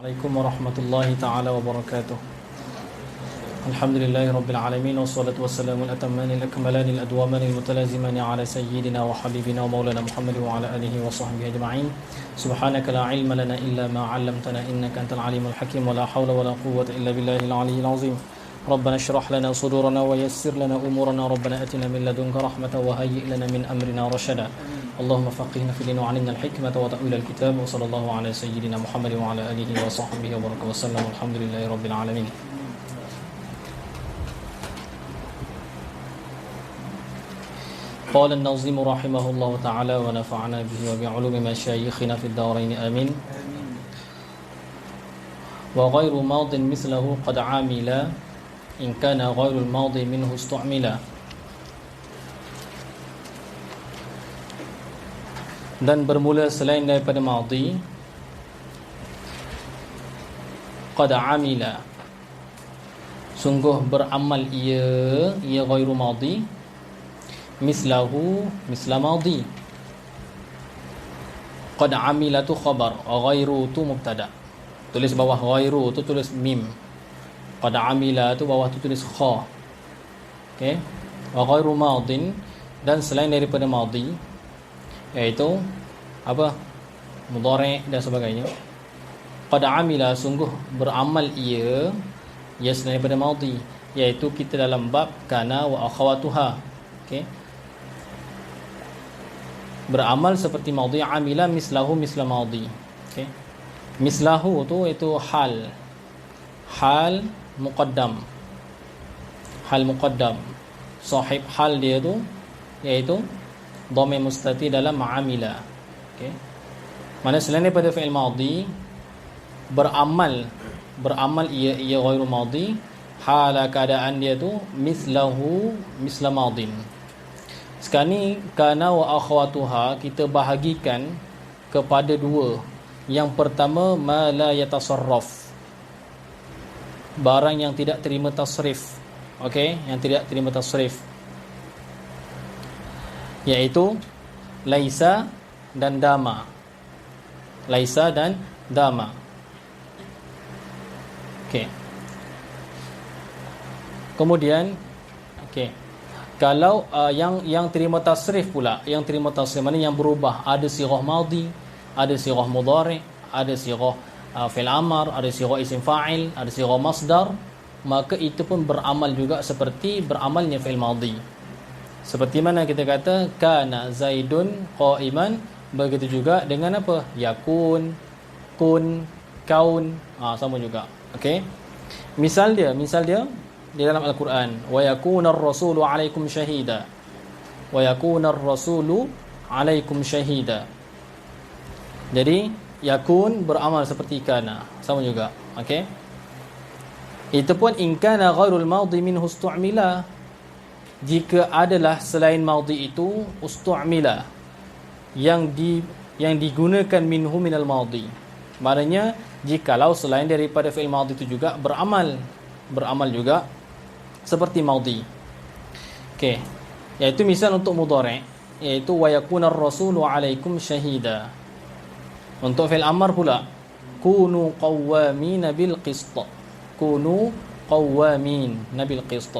Assalamualaikum warahmatullahi taala wabarakatuh. Alhamdulillahi rabbil alamin wassalatu wassalamu al-atamani al-akmalani al-adwamani al-mutalazimani ala sayyidina wa habibina wa maulana Muhammad wa ala alihi wa sahbihi ajma'in. Subhanaka la ilma lana illa ma 'allamtana innaka antal alimul hakim wa la hawla wa la quwwata illa billahil aliyyil azim. ربنا اشرح لنا صدورنا ويسر لنا أمورنا ربنا أتنا من لدنك رحمة وهيئ لنا من أمرنا رشدا اللهم فقهنا في الدين وعلمنا الحكمة وتأويل الكتاب وصلى الله على سيدنا محمد وعلى آله وصحبه وبارك وسلم والحمد لله رب العالمين. قال الناظم رحمه الله تعالى ونفعنا به وبعلوم مشايخنا في الدارين آمين. وغير ماض مثله قد عامل إن كان غير الماضي منه استعملا. Dan bermula selain daripada madhi qad amila, sungguh beramal ia ghairu madhi, mislahu misla madhi. Qad amila tu khabar, ghairu tu mubtada. Tulis bawah ghairu tu tulis mim, qad amila tu bawah tu tulis kha. Okey, wa ghairu madin, dan selain daripada madhi iaitu apa, mudhari' dan sebagainya. Qad amila, sungguh beramal ia selain daripada madhi, iaitu kita dalam bab kana wa akhawatuha. Okey, beramal seperti madhi, amila mislahu misla madhi. Okey, mislahu tu itu hal muqaddam, sahib hal dia tu iaitu dhamir mustatir dalam amila. Okey, mana selain daripada fi'il madhi beramal ia ghairu madhi, hal keadaan dia tu mislahu misla madin. Sekarang ni kana wa akhawatuha kita bahagikan kepada dua. Yang pertama, ma la yatasarraf, barang yang tidak terima tasrif. Okey, yang tidak terima tasrif, iaitu laisa dan dama. Laisa dan dama. Okey, kemudian okey, kalau yang terima tasrif pula, yang terima tasrif mana yang berubah, ada sirah madhi, ada sirah mudhari', ada sirah fi'il amar, ada sirah isim fa'il, ada sirah masdar, maka itu pun beramal juga seperti beramalnya fi'il madhi. Seperti mana kita kata kana zaidun qa'iman, begitu juga dengan apa, yakun, kun, kaun, sama juga. Okey, misal dia di dalam Al-Quran, wa yakunar rasulu 'alaikum syahida, wa yakunar rasulu 'alaikum syahida. Jadi yakun beramal seperti kana, sama juga. Okey, itu pun in kana ghairul madhi minhu ustu'mila, jika adalah selain madhi itu ustu'mila, yang digunakan minhu minal madhi. Maknanya jikalau selain daripada fi'il madhi itu juga beramal juga seperti madhi. Okey, iaitu misal untuk mudhari', iaitu wa yakunar rasulu 'alaikum syahida. Untuk fi'il amar pula, kunu qawwamin bil qist, kunu qawwamin bil qist.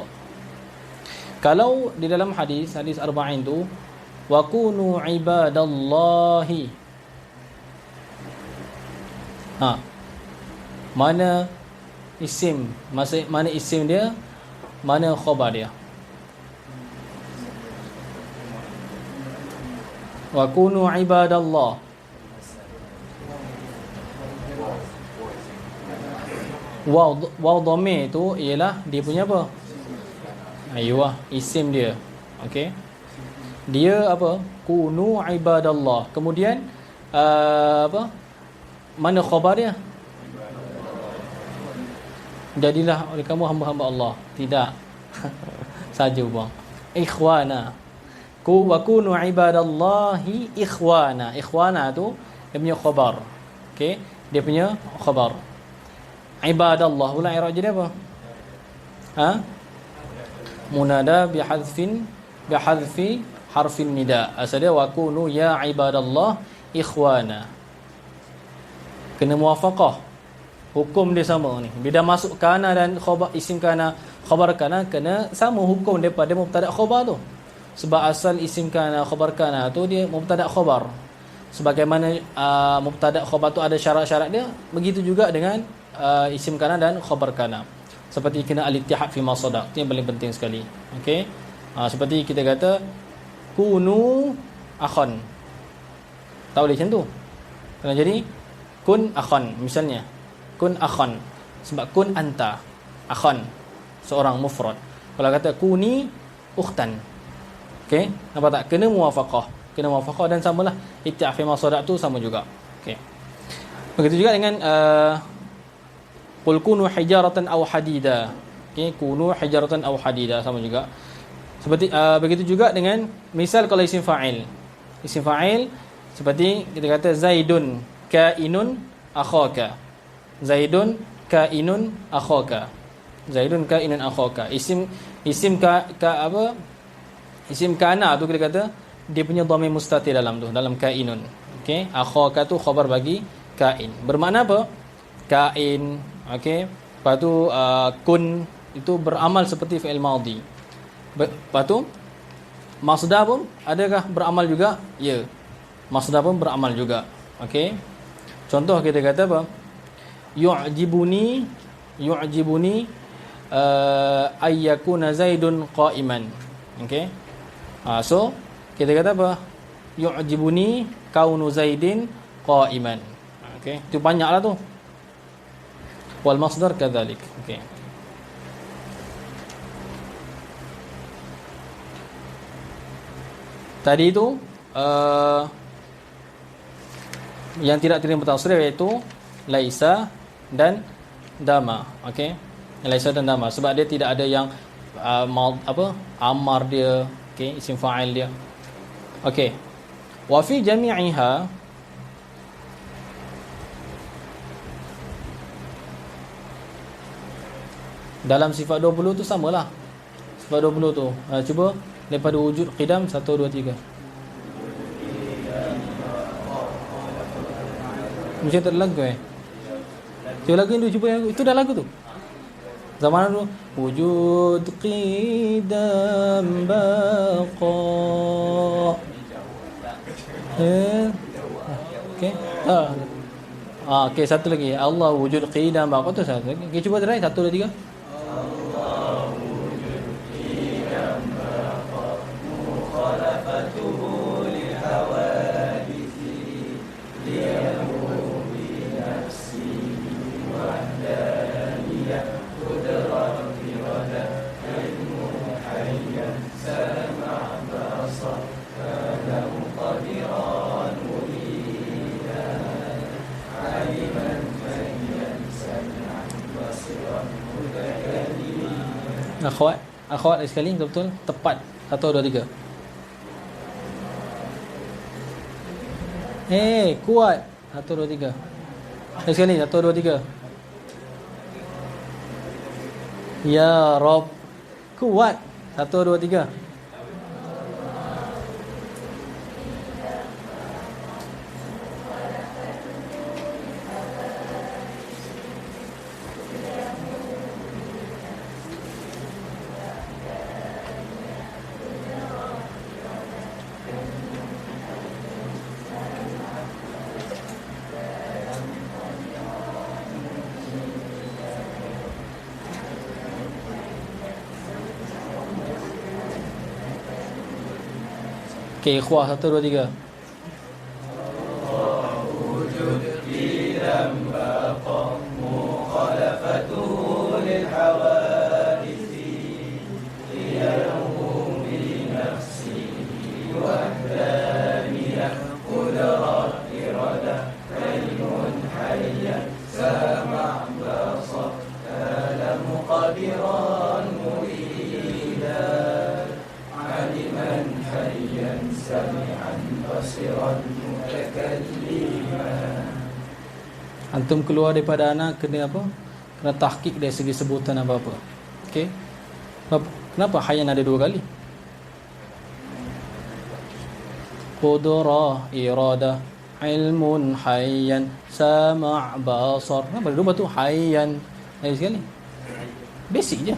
Kalau di dalam hadis arba'in tu, wa kunu ibadallahi, mana isim, mana isim dia, mana khabar dia? Wa kunu ibadallah, waw dhamir tu ialah dia punya apa? Aywa, isim dia. Okey, dia apa? Kunu ibadallah. Kemudian apa? Mana khabar dia? Jadilah oleh kamu hamba-hamba Allah. Tidak. Saja buang. Ikhwana. Wa kunu ibadallahi ikhwana. Ikhwana tu dia punya khabar. Okey, dia punya khabar. Ibadallah pula i'rab jadi apa? Munada bihadfi harfin nida. Asal dia wa kunu ya ibadallah ikhwana. Kena muwafaqah. Hukum dia sama ni. Bila masuk kana dan khabar, isim kana, khabar kana, kena sama hukum daripada mubtada khabar tu. Sebab asal isim kana, khabar kana tu dia mubtada khabar. Sebagaimana mubtada khabar tu ada syarat-syarat dia, begitu juga dengan isim kana dan khabar kana. Seperti kena al-ittihad fi ma sadaq. Itu yang paling penting sekali. Okey. Seperti kita kata kunu akhan. Tak boleh macam tu. Kena jadi kun akhan misalnya. Kun akhan. Sebab kun anta akhan, seorang mufrad. Kalau kata kuni ukhtan. Okey, nampak tak? Kena muwafaqah. Kena muwafaqah dan samalah ittihad fi ma sadaq tu sama juga. Okey. Begitu juga dengan qul kunu hijaratan aw hadida. Okey, kunu hijaratan aw hadida sama juga. Seperti begitu juga dengan misal kalau isim fa'il. Isim fa'il seperti kita kata Zaidun kainun akhaka. Zaidun kainun akhaka. Zaidun kainun akhaka. Isim ka apa? Isim kana tu kita kata dia punya dhamir mustatir dalam tu, dalam kainun. Okey, akhaka tu khabar bagi kain. Bermakna apa? Kain. Okey. Lepas tu kun itu beramal seperti fi'il madhi. Lepas tu masdar pun adakah beramal juga? Ya. Masdar pun beramal juga. Okey. Contoh kita kata apa? Yu'jibuni ayyakuna Zaidun qa'iman. Okey. So kita kata apa? Yu'jibuni kaunu Zaidin qa'iman. Okey. Itu banyaklah tu. Wal masdar kadzalik. Okey. Tadi itu yang tidak terima tasrif iaitu laisa dan dama. Okey, laisa dan dama sebab dia tidak ada yang amar dia, okey, isim fa'il dia. Okey, wa fi jami'iha dalam sifat 20 tu samalah. Sifat 20 tu cuba daripada wujud qidam 1 2 3. Macam tak ada lagu Cuba lagu tu, cuba yang itu dah lagu tu. Zaman dulu wujud qidam baqa. Okey. Okey, satu lagi. Allah wujud qidam baqa tu satu. Okey, cuba try 1 2 3. Akhwat sekali betul tepat 1 2 3. Kuat 1 2 3. Sekali 1 2 3. Ya Rabb, kuat 1 2 3. Okey, ikhwah 1 2 3. wujud qidam baqa mukhalafatuhu lil hawadisi liyahu bi nafsihi wahdaniyah qudrat iradah ilmun hayya sama' basar kalam qadiran muridan aliman hayyan sami'an basiran mutakalliman. Antum keluar daripada anak kena apa? Kena tahqiq dari segi sebutan apa-apa. Okey. Kenapa hayyan ada 2 kali? Qudrah, iradah, ilmun hayyan sama' basar. Kenapa dua tu hayyan? Lagi sekali. Basic je.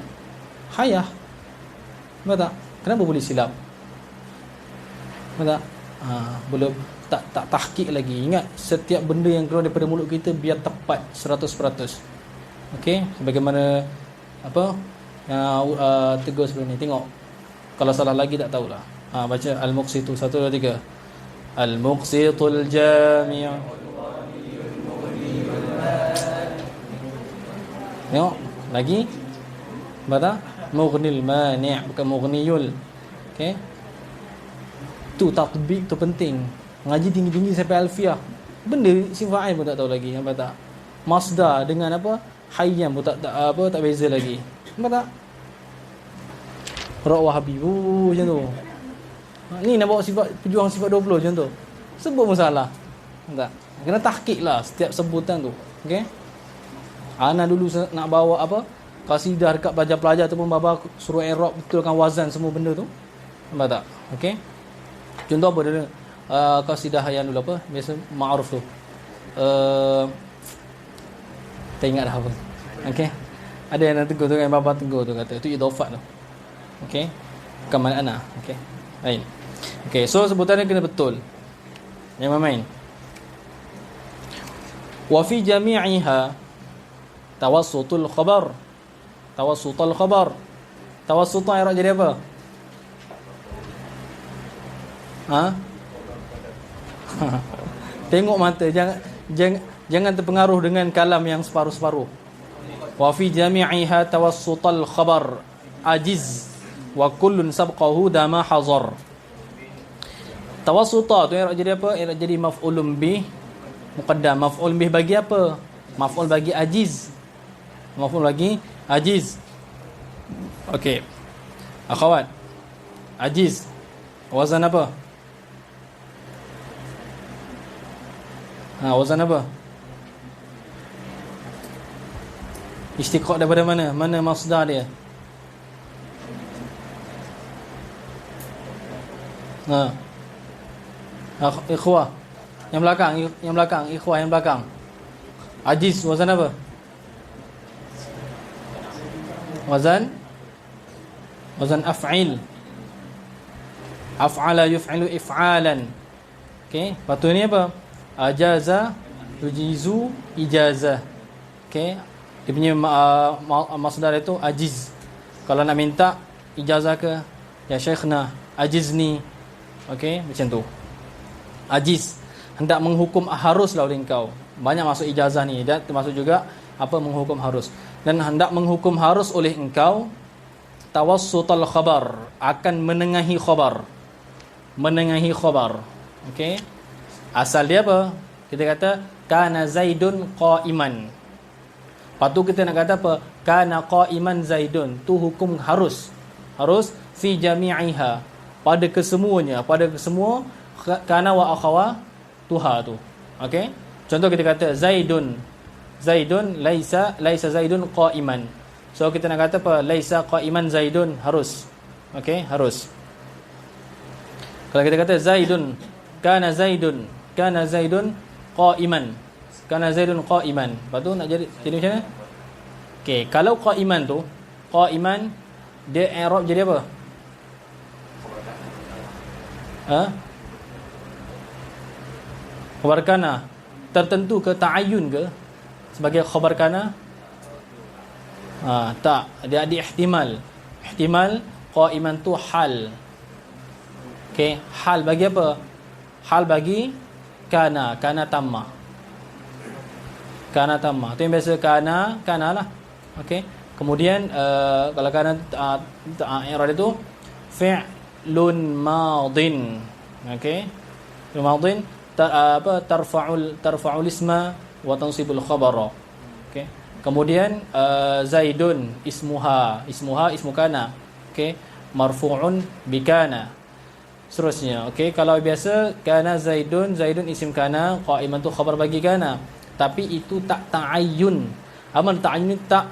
Hayah. Betul tak? Kenapa boleh silap? Betul tak? Belum tak tahqiq lagi. Ingat, setiap benda yang keluar daripada mulut kita biar tepat 100%. Okey, sebagaimana apa yang tegur sebelum ni. Tengok. Kalau salah lagi tak tahulah. Baca Al-Muqsitu 1 2 3. Al-Muqsitul Jami'. Tengok lagi. Betul? Mughnil mani', bukan mughniyul. Okey. Tu tatbik tu penting. Ngaji tinggi-tinggi sampai alfiah. Benda sifat ain pun tak tahu lagi. Nampak tak? Masdar dengan apa? Hayyan pun tak beza lagi. Nampak tak? Ra' Wahabi macam tu. Ni nak bawa sifat pejuang sifat 20 macam tu. Sebut pun salah. Nampak tak? Kena tahqiq lah setiap sebutan tu. Okey? Ana dulu nak bawa apa? Qasidah dekat pelajar-pelajar tu pun baba suruh i'rab betulkan wazan semua benda tu. Nampak tak? Okey? Contoh apa dia? Qasidah yang dulu apa? Biasa ma'ruf tu. Tak ingat dah apa. Okey. Ada yang nak tegur tu, yang baba tegur tu kata itu idhafat tu. Okey. Bukan mana ana. Okey. Lain. Okey, so sebutannya kena betul. Jangan main. Wa fi jami'iha tawassutul khabar. Tawassutul khabar. Tawassut i'rab jadi apa? Tengok mata, jangan terpengaruh dengan kalam yang separuh-separuh. Wa fi jami'iha tawassutul khabar ajiz wa kullun sabqahu dama hazar. Tawassuta tu jadi apa? Jadi maf'ulun bih muqaddam. Maf'ul bih bagi apa? Maf'ul bagi ajiz. Maf'ul bagi ajiz. Okey. Akhwat. Ajiz. Wazan apa? Wazan apa? Istiqaq daripada mana? Mana masdar dia? Ikhwah. Yang belakang, ikhwah yang belakang. Ajiz wazan apa? Wazan af'il. Af'ala yuf'ilu if'alan. Okey, lepas ni apa? Ajaza yujizu ijazah. Okey, dia punya masdar itu ajiz. Kalau nak minta ijazah ke, ya syekhna ajizni. Okey, macam tu. Ajiz, hendak menghukum haruslah oleh engkau. Banyak masuk ijazah ni, dan termasuk juga apa menghukum harus. Dan hendak menghukum harus oleh engkau tawassutul khabar, akan menengahi khabar. Menengahi khabar. Okey. Asal dia apa? Kita kata kana Zaidun qa'iman. Lepas tu kita nak kata apa? Kana qa'iman Zaidun. Tu hukum harus. Harus fi jami'iha. Pada kesemuanya, pada kesemua kana wa akhawa tuha tu. Okey? Contoh kita kata Zaidun laisa Zaidun qa'iman. So kita nak kata apa? Laisa qa'iman Zaidun, harus. Okey, harus. Kalau kita kata Zaidun kana Zaidun qa'iman. Kana Zaidun qa'iman. Lepas tu nak jadi macam mana? Okey, kalau qa'iman tu, qa'iman dia i'rab jadi apa? Khabar kana tertentu ke, ta'ayyun ke sebagai khabar kana? Tak, dia ada ihtimal. Ihtimal qa'iman tu hal. Okey, hal bagi apa? Hal bagi kana tamma. Kana tamma. Tu yang biasa kana lah. Okey. Kemudian kalau kana i'rab itu fi'lun madin. Okey. Fi'lun madin tarfa'ul isma wa tansibul khabara. Okey. Kemudian Zaidun ismu kana. Okey. Marfu'un bikana. Seterusnya. Okey, kalau biasa kana Zaidun isim kana, qa'iman tu khabar bagi kana. Tapi itu tak ta'ayyun. Amal ta'ayyun tak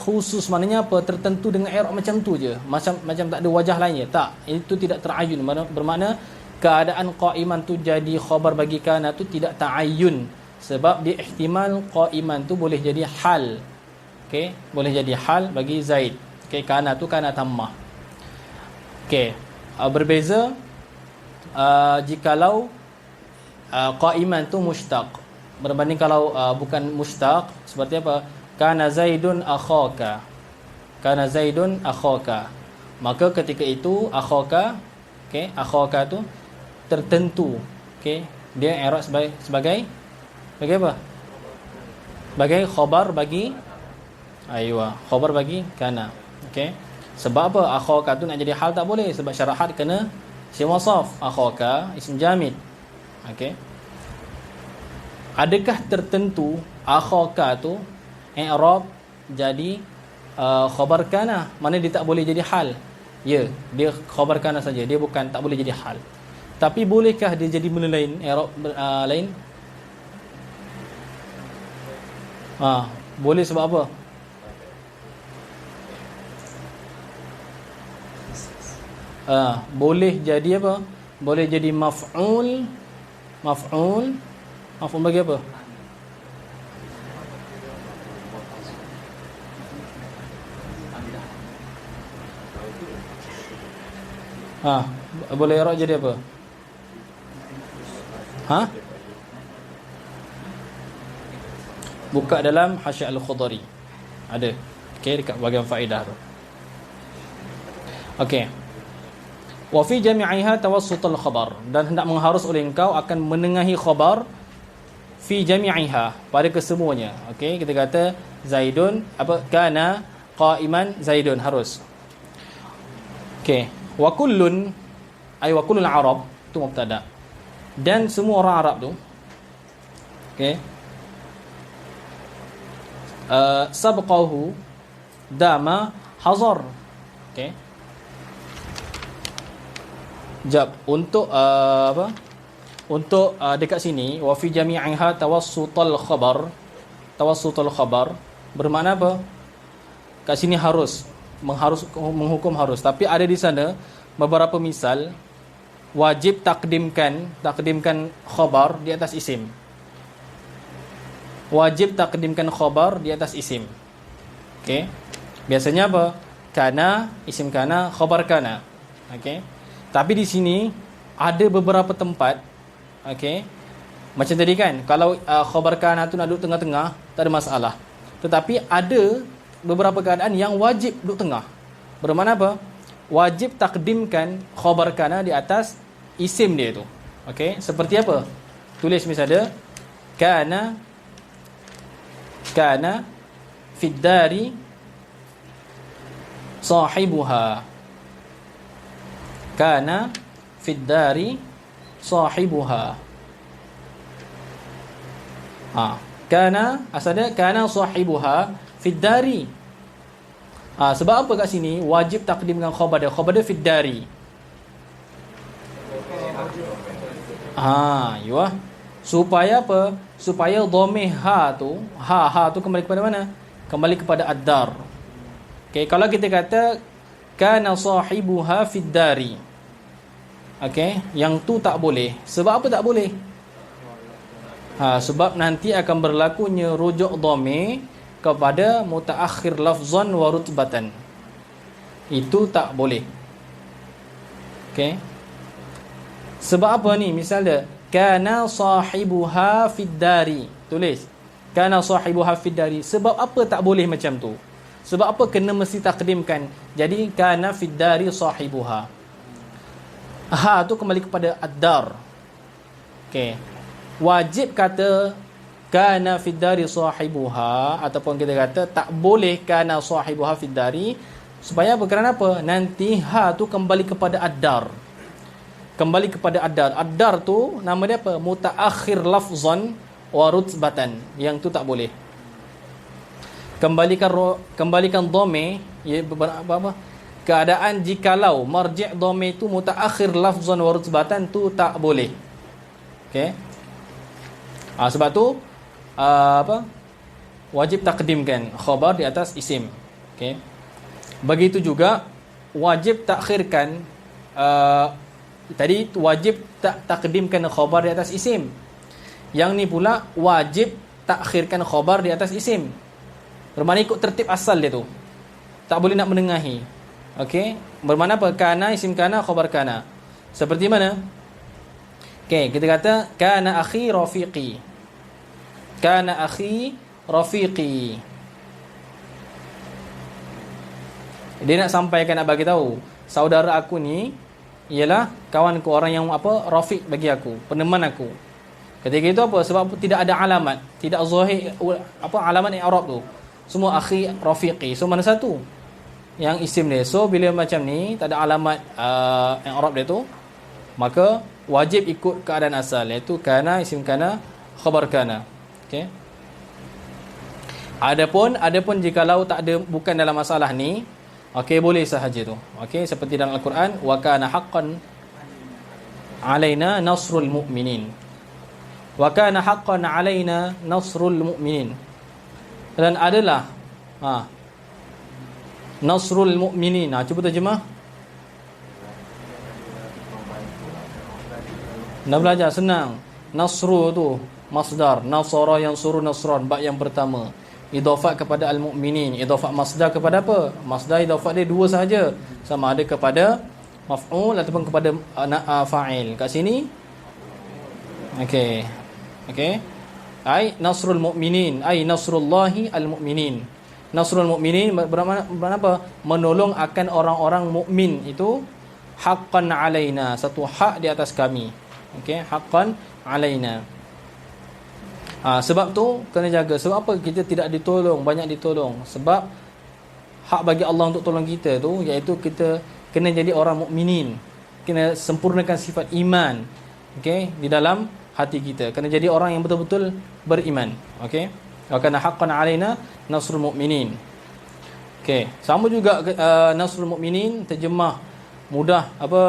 khusus, maknanya apa? Tertentu dengan i'rab macam tu je. Macam tak ada wajah lainnya. Tak, itu tidak ter'ayyun. Bermakna keadaan qa'iman tu jadi khabar bagi kana tu tidak ta'ayyun, sebab dia ihtimal qa'iman tu boleh jadi hal. Okey, boleh jadi hal bagi Zaid. Okey, kana tu kana tammah. Okey, berbeza jikalau qa'iman tu mushtaq berbanding kalau bukan mushtaq. Seperti apa? Kana Zaidun akhaka, kana Zaidun akhaka, maka ketika itu akhaka, okey, akhaka tu tertentu. Okey, dia i'rab sebagai apa? Sebagai khabar bagi khabar bagi kana. Okey, sebab apa? Akhaka tu nak jadi hal tak boleh, sebab syarahat kena isim wasaf. Akhaka isim jamid. Okey, adakah tertentu akhaka tu i'rab jadi khabar kana, mana dia tak boleh jadi hal? Ya, dia khabar kana saja, dia bukan, tak boleh jadi hal. Tapi bolehkah dia jadi benda lain, i'rab lain? Boleh, sebab apa? Boleh jadi apa? Boleh jadi maf'ul bagi apa? Boleh i'rab jadi apa? Buka dalam Hasyiah Al-Khudari ada. Okey, dekat bahagian faedah tu. Okey. Wa fi jami'iha tawassutul khabar, dan hendak mengharus oleh engkau akan menengahi khabar fi jami'iha, pada kesemuanya. Okey, kita kata Zaidun kana qa'iman Zaidun, harus. Okey, wa kullun wa kullul arab tu mubtada, dan semua orang Arab tu, okey, sabqahu dama hazar. Okey, jap, untuk untuk dekat sini wa fi jami'iha tawassutul khabar bermakna apa? Kat sini harus menghukum harus, tapi ada di sana beberapa misal wajib takdimkan khabar di atas isim. Wajib takdimkan khabar di atas isim. Okey, biasanya apa? Kana, isim kana, khabar kana. Okey, tapi di sini ada beberapa tempat, okey, macam tadi kan, kalau khabar kana tu nak duduk tengah-tengah, tak ada masalah. Tetapi ada beberapa keadaan yang wajib duduk tengah. Bermakna apa? Wajib takdimkan khabar kana di atas isim dia tu. Okey, seperti apa? Tulis misalnya kana fid dari sahibuha. Kana fid dari sahibuha. Kana asalnya kana sahibuha fid dari. Sebab apa kat sini wajib takdimkan khabar dia fid dari. Supaya apa? Supaya dhamir ha tu kembali kepada mana? Kembali kepada ad-dar. Okey, kalau kita kata kana sahibuha fid dari, okey, yang tu tak boleh. Sebab apa tak boleh? Sebab nanti akan berlakunya rujuk dhamir kepada mutaakhir lafzan wa rutbatan. Itu tak boleh. Okey, sebab apa ni? Misalnya kana sahibuha fid dari, tulis kana sahibuha fid dari. Sebab apa tak boleh macam tu? Sebab apa kena mesti takdimkan? Jadi kana fid dari sahibuha, tu kembali kepada ad-dar. Okey, wajib kata kana fid dari sahibuha, ataupun kita kata tak boleh kana sahibuha fid dari. Supaya apa? Kerana apa? Nanti ha tu kembali kepada ad-dar. Kembali kepada ad-dar. Ad-dar tu nama dia apa? Mutaakhir lafzan wa rutbatan. Yang tu tak boleh. Kembalikan dhamir, ya, apa? Keadaan jikalau marji' dhamir tu mutaakhir lafzan wa rutbatan, tu tak boleh. Okey. Sebab tu wajib takdimkan khabar di atas isim. Okey. Begitu juga wajib takhirkan Tadi wajib takdimkan khabar di atas isim. Yang ni pula wajib takhirkan khabar di atas isim. Bermakna ikut tertib asal dia tu. Tak boleh nak menengahi. Okey, bermakna apa? Kana isim kana, khabar kana. Seperti mana? Okey, kita kata kana akhi rafiqi. Kana akhi rafiqi. Dia nak sampaikan, nak bagi tahu, saudara aku ni ialah kawanku, orang yang apa, rafiq bagi aku, peneman aku. Ketika itu apa? Sebab tidak ada alamat, tidak zahir apa alamat i'rab tu. Semua akhi rafiqi. So mana satu yang isim dia. So bila macam ni tak ada alamat i'rab dia tu, maka wajib ikut keadaan asal, iaitu kana isim kana, khabar kana. Okey. Adapun jikalau tak ada, bukan dalam masalah ni, okey, boleh sahaja tu. Okey, seperti dalam Al-Quran, wa kana haqqan alaina nasrul mu'minin. Wa kana haqqan alaina nasrul mu'minin. Dan adalah nasrul mu'minin. Cuba terjemah. Nak belajar senang. Nasru tu masdar, nasara yang suruh nasran, bab yang pertama. Idhafat kepada al-mu'minin. Idhafat masdar kepada apa? Masdar idhafat dia dua sahaja. Sama ada kepada maf'ul ataupun kepada fa'il. Kat sini okey. Ai nasrul mu'minin, ai nasrullahi al-mu'minin. Nasrul mu'minin bermakna apa? Menolong akan orang-orang mukmin itu haqqan alaina, satu hak di atas kami. Okey, haqqan alaina. Sebab tu kena jaga. Sebab apa kita tidak ditolong, banyak ditolong? Sebab hak bagi Allah untuk tolong kita tu, iaitu kita kena jadi orang mukminin, kena sempurnakan sifat iman, okey, di dalam hati kita. Kena jadi orang yang betul-betul beriman. Okey, wa kana haqqan alaina nasrul mu'minin. Okey, sama juga nasrul mu'minin, terjemah mudah apa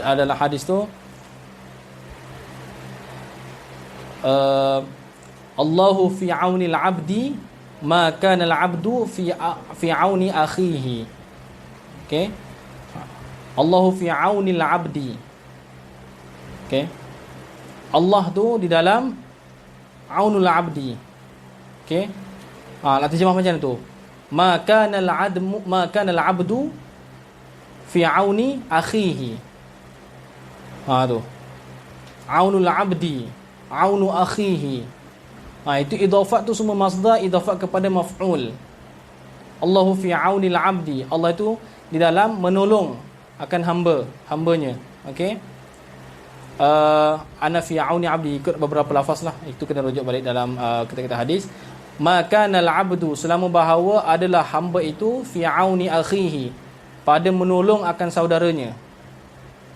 adalah hadis tu, Allahu fi auni al-'abdi ma kana al-'abdu fi auni akhihi. Okey, Allahu fi auni al-'abdi. Okey, Allah tu di dalam aunul 'abdi. Okey, nak terjemah macam tu, ma kana al-'abdu fi auni akhihi. Tu aunul 'abdi, aunu akhihi. Itu idhafat tu semua masdar, idhafat kepada maf'ul. Allahu fi aunil 'abdi. Allah itu di dalam menolong akan hambanya. Okey, ana fi auni 'abdi, ikut beberapa lafaz lah, itu kena rujuk balik dalam kita hadis. Maka al 'abdu, selama bahawa adalah hamba itu, fi auni akhihi, pada menolong akan saudaranya.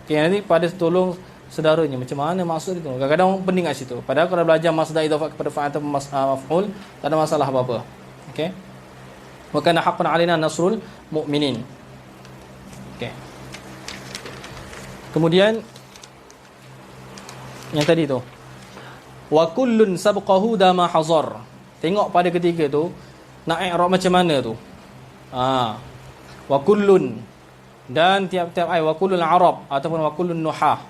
Okey, nanti pada tolong saudaranya, macam mana maksud itu? Kadang-kadang orang pening kat situ. Padahal kalau belajar masdar idhafat kepada fa'il atau maf'ul, tak ada masalah apa-apa. Okey, wa kana haqqan 'alaina nasrul mu'minin. Okey, kemudian yang tadi tu, wa kullun sabqahu dama hazar. Tengok pada ketiga tu nak i'rab macam mana tu. Wa kullun, dan tiap-tiap ai, wa kullul arab ataupun wa kullun nuhah.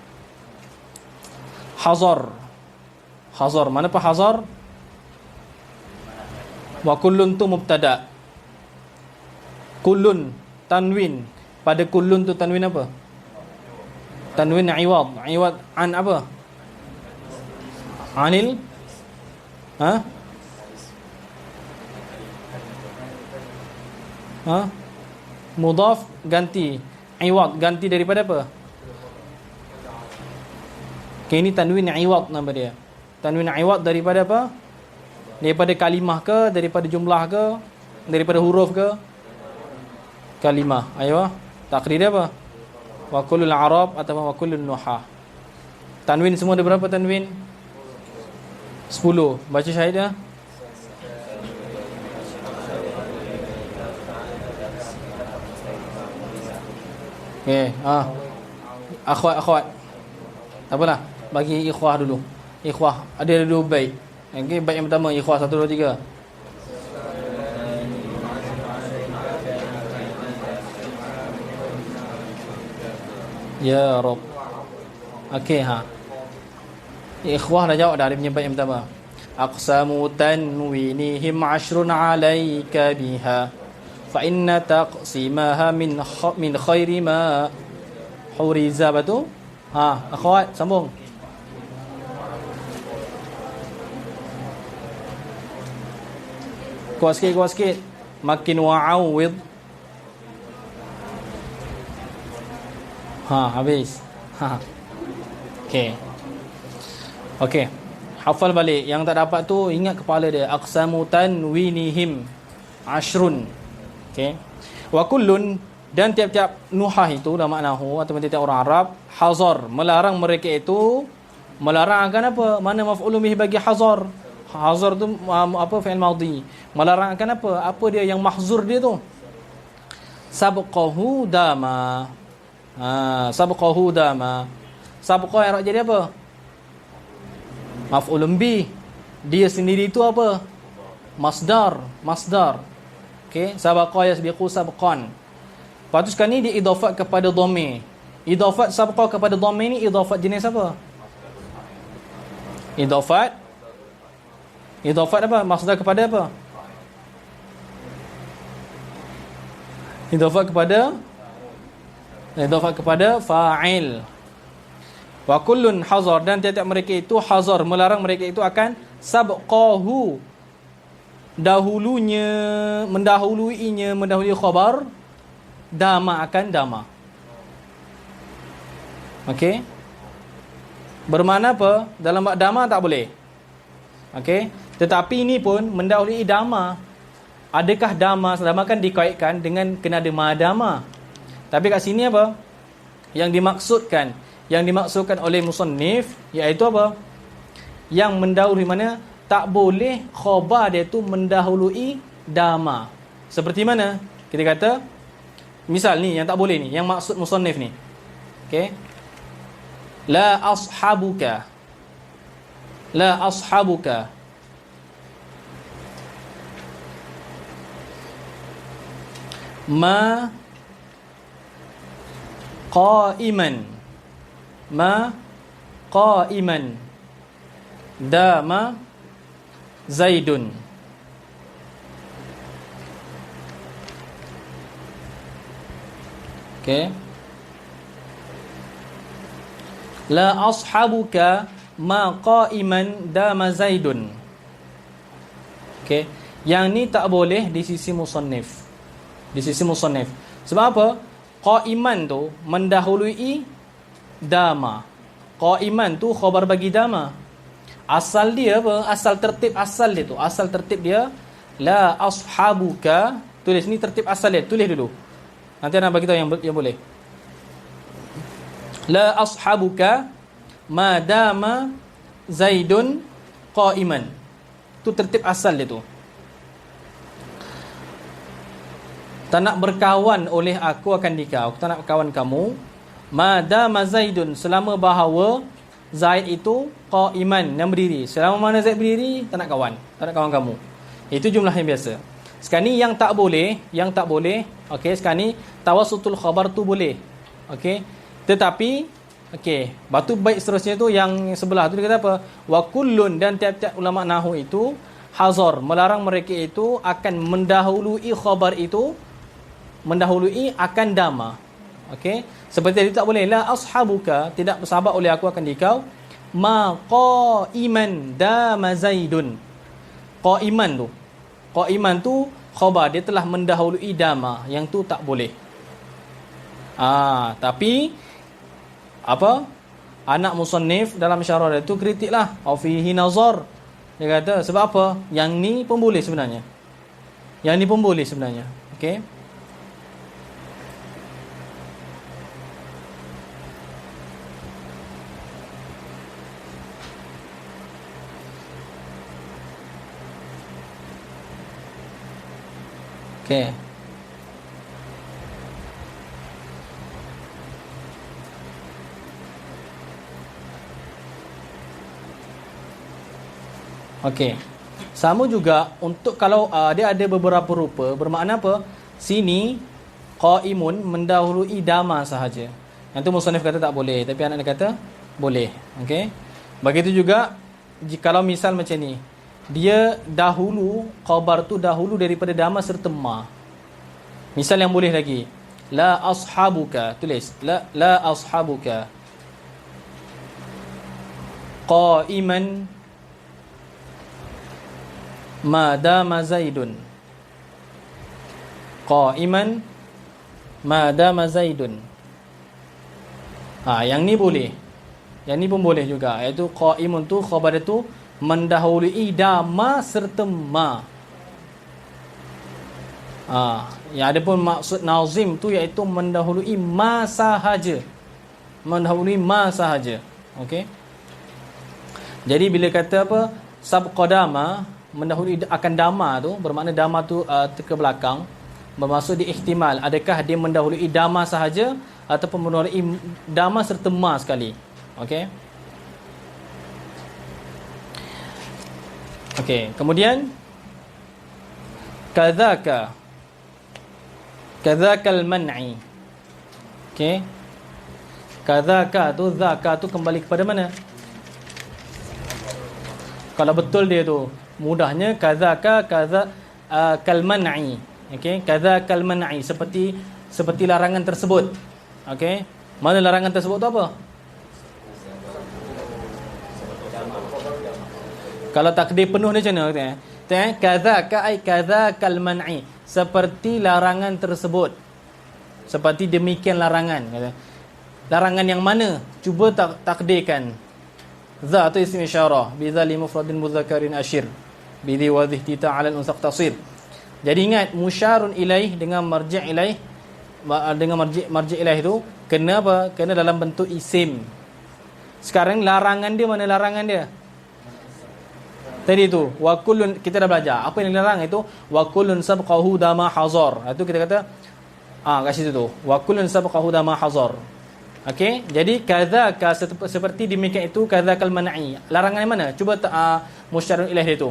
Hazar, mana apa hazar? Wa kullun tu mubtada. Kullun tanwin, pada kullun tu tanwin apa? Tanwin iwad an apa? Anil mudhaf ganti, iwad ganti daripada apa? Okay, ini tanwin iwad nama dia. Tanwin iwad daripada apa? Daripada kalimah ke, daripada jumlah ke, daripada huruf ke? Kalimah. Aywa, takdir dia apa? Wa kullul arab atau wa kullun nuhah. Tanwin semua ada berapa tanwin? 10. Baca syahid dia. Okey, akhwat. Tak apalah, bagi ikhwah dulu. Ikhwah ada dua baik. Okey, baik yang pertama ikhwah 1 2 3. Ya Rabb. Okey ha. Ikhwah dah jawab dah dia punya bait yang pertama. Aqsamu tanwinihim 'ashrun 'alaika biha fa inna taqsimaha min khairi ma huriza batu. Ha, akhwat sambung. Kuat sikit. Makin wa'awid. Ha, habis. Ha. Okey. Hafal balik. Yang tak dapat tu ingat kepala dia. Aqsamu tanwinihim 'ashrun. Okey. Wa kullun, dan tiap-tiap nuhah itu dalam maknahu atau tiap-tiap orang Arab, hazar, melarang mereka itu. Melarang akan apa? Mana maf'ulun bihi bagi hazar? Hazar tu apa, fi'il madhi. Melarang akan apa? Apa dia yang mahzur dia tu? Sabqahu dama. Sabqahu dama. Sabqa yang jadi apa? Maf'ulun bih. Dia sendiri itu apa? Masdar. Okey, sabqa yasbiqu sabqan. Lepas tu sekarang ni dia idafat kepada dhamir. Idafat sabqa kepada dhamir ni idafat jenis apa? Idafat apa? Masdar kepada apa? Idafat kepada fa'il. Wa kullun hazar, dan tiap-tiap mereka itu hazar, melarang mereka itu akan sabqahu, mendahului khabar dama, akan dama. Okey, bermakna apa? Dalam bab dama tak boleh. Okey, tetapi ini pun mendahului dama. Adakah dama kan dikaitkan dengan kena ada madama. Tapi kat sini apa? Yang dimaksudkan oleh musannif iaitu apa? Yang mendahului, mana tak boleh khabar dia tu mendahului dama. Seperti mana? Kita kata misal ni yang tak boleh ni, yang maksud musannif ni. Okey. La ashabuka. Ma qa'iman dama zaidun. Okey. La ashabuka ma qa'iman dama zaidun. Okey, yang ni tak boleh di sisi musannif. Sebab apa? Qa'iman tu mendahului dama. Qa'iman tu khabar bagi dama. Asal dia apa? Asal tertib dia la ashabuka. Tulis ni tertib asal dia. Tulis dulu. Nanti nak bagi tahu yang boleh. La ashabuka ma dama zaidun qa'iman. Tu tertib asal dia tu. Tak nak berkawan oleh aku akan dikau. Aku tak nak berkawan kamu. Madama zaidun, selama bahawa Zaid itu qa'iman, yang berdiri. Selama mana Zaid berdiri, tak nak kawan kamu. Itu jumlah yang biasa. Sekarang ni yang tak boleh, okey, sekarang ni tawassutul khabar tu boleh. Okey. Tetapi okey, batu baik seterusnya tu yang sebelah tu dia kata apa? Wa kullun, dan tiap-tiap ulama nahwu itu hazar, melarang mereka itu akan mendahului khabar itu, mendahului akan dama. Okey, seperti tadi tak boleh la ashabuka, tidak bersahabat oleh aku akan dikau, ma qa'iman dama zaidun. Qa'iman tu khabar dia telah mendahului dama, yang tu tak boleh. Tapi apa? Anak musannif dalam syarah dia tu kritiklah, au fihi nazar. Dia kata sebab apa? Yang ni pun boleh sebenarnya. Okey. Okey. Okey. Sama juga untuk kalau dia ada beberapa rupa, bermakna apa? Sini qa'imun mendahului dama sahaja. Yang tu musannif kata tak boleh, tapi anak dia kata boleh. Okey. Begitu juga kalau misal macam ni, dia dahulu khabar tu dahulu daripada dama serta ma. Misal yang boleh lagi, la ashabuka, tulis la ashabuka qa'iman ma dama zaidun. Qa'iman ma dama zaidun. Yang ni boleh. Yang ni pun boleh juga, iaitu qa'imun tu khabar dia tu mendahului dama serta ma. Yang ada pun maksud nazim tu iaitu mendahului ma sahaja. Mendahului ma sahaja. Okey. Jadi bila kata apa, sabqa dama, mendahului akan dama tu, bermakna dama tu ke belakang, bermaksud di ihtimal, adakah dia mendahului dama sahaja ataupun mendahului dama serta ma sekali. Okey. Okey, kemudian kadzakal man'i. Okey. Kadzaka tu kembali kepada mana? Kalau betul dia tu mudahnya kadzaka kal man'i. Okey, kadzakal man'i, seperti larangan tersebut. Okey. Mana larangan tersebut tu apa? Kalau takdir penuh dia macam mana? Kadzaka ay kadzakal man'i, seperti larangan tersebut. Seperti demikian larangan. Larangan yang mana? Cuba takdirkan. Za atau isim isyarah, bi dzali mufradin mudzakkarin asyir, bi dhi wadhih tita 'ala al-unsaq tasir. Jadi ingat musyarun ilaih dengan marji' ilaih, dengan marji' ilaih tu kena apa? Kena dalam bentuk isim. Sekarang larangan dia, mana larangan dia? Tadi tu wa kullun, kita dah belajar apa yang dilarang itu wa kullun sabqahu dama hazar. Itu kita kata kat situ tu wa kullun sabqahu dama hazar. Okey, jadi kadzaka seperti demikian itu kadzakal man'i. Larangan yang mana? Cuba musyarun ilaih dia tu.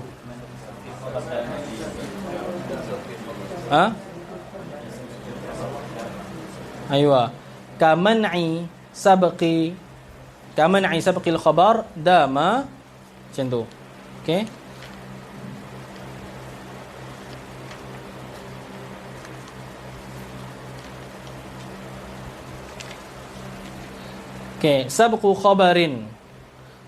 Aywa. Kaman'i sabqi al-khabar dama, macam tu. Okey. Okey, sabqu khabarin.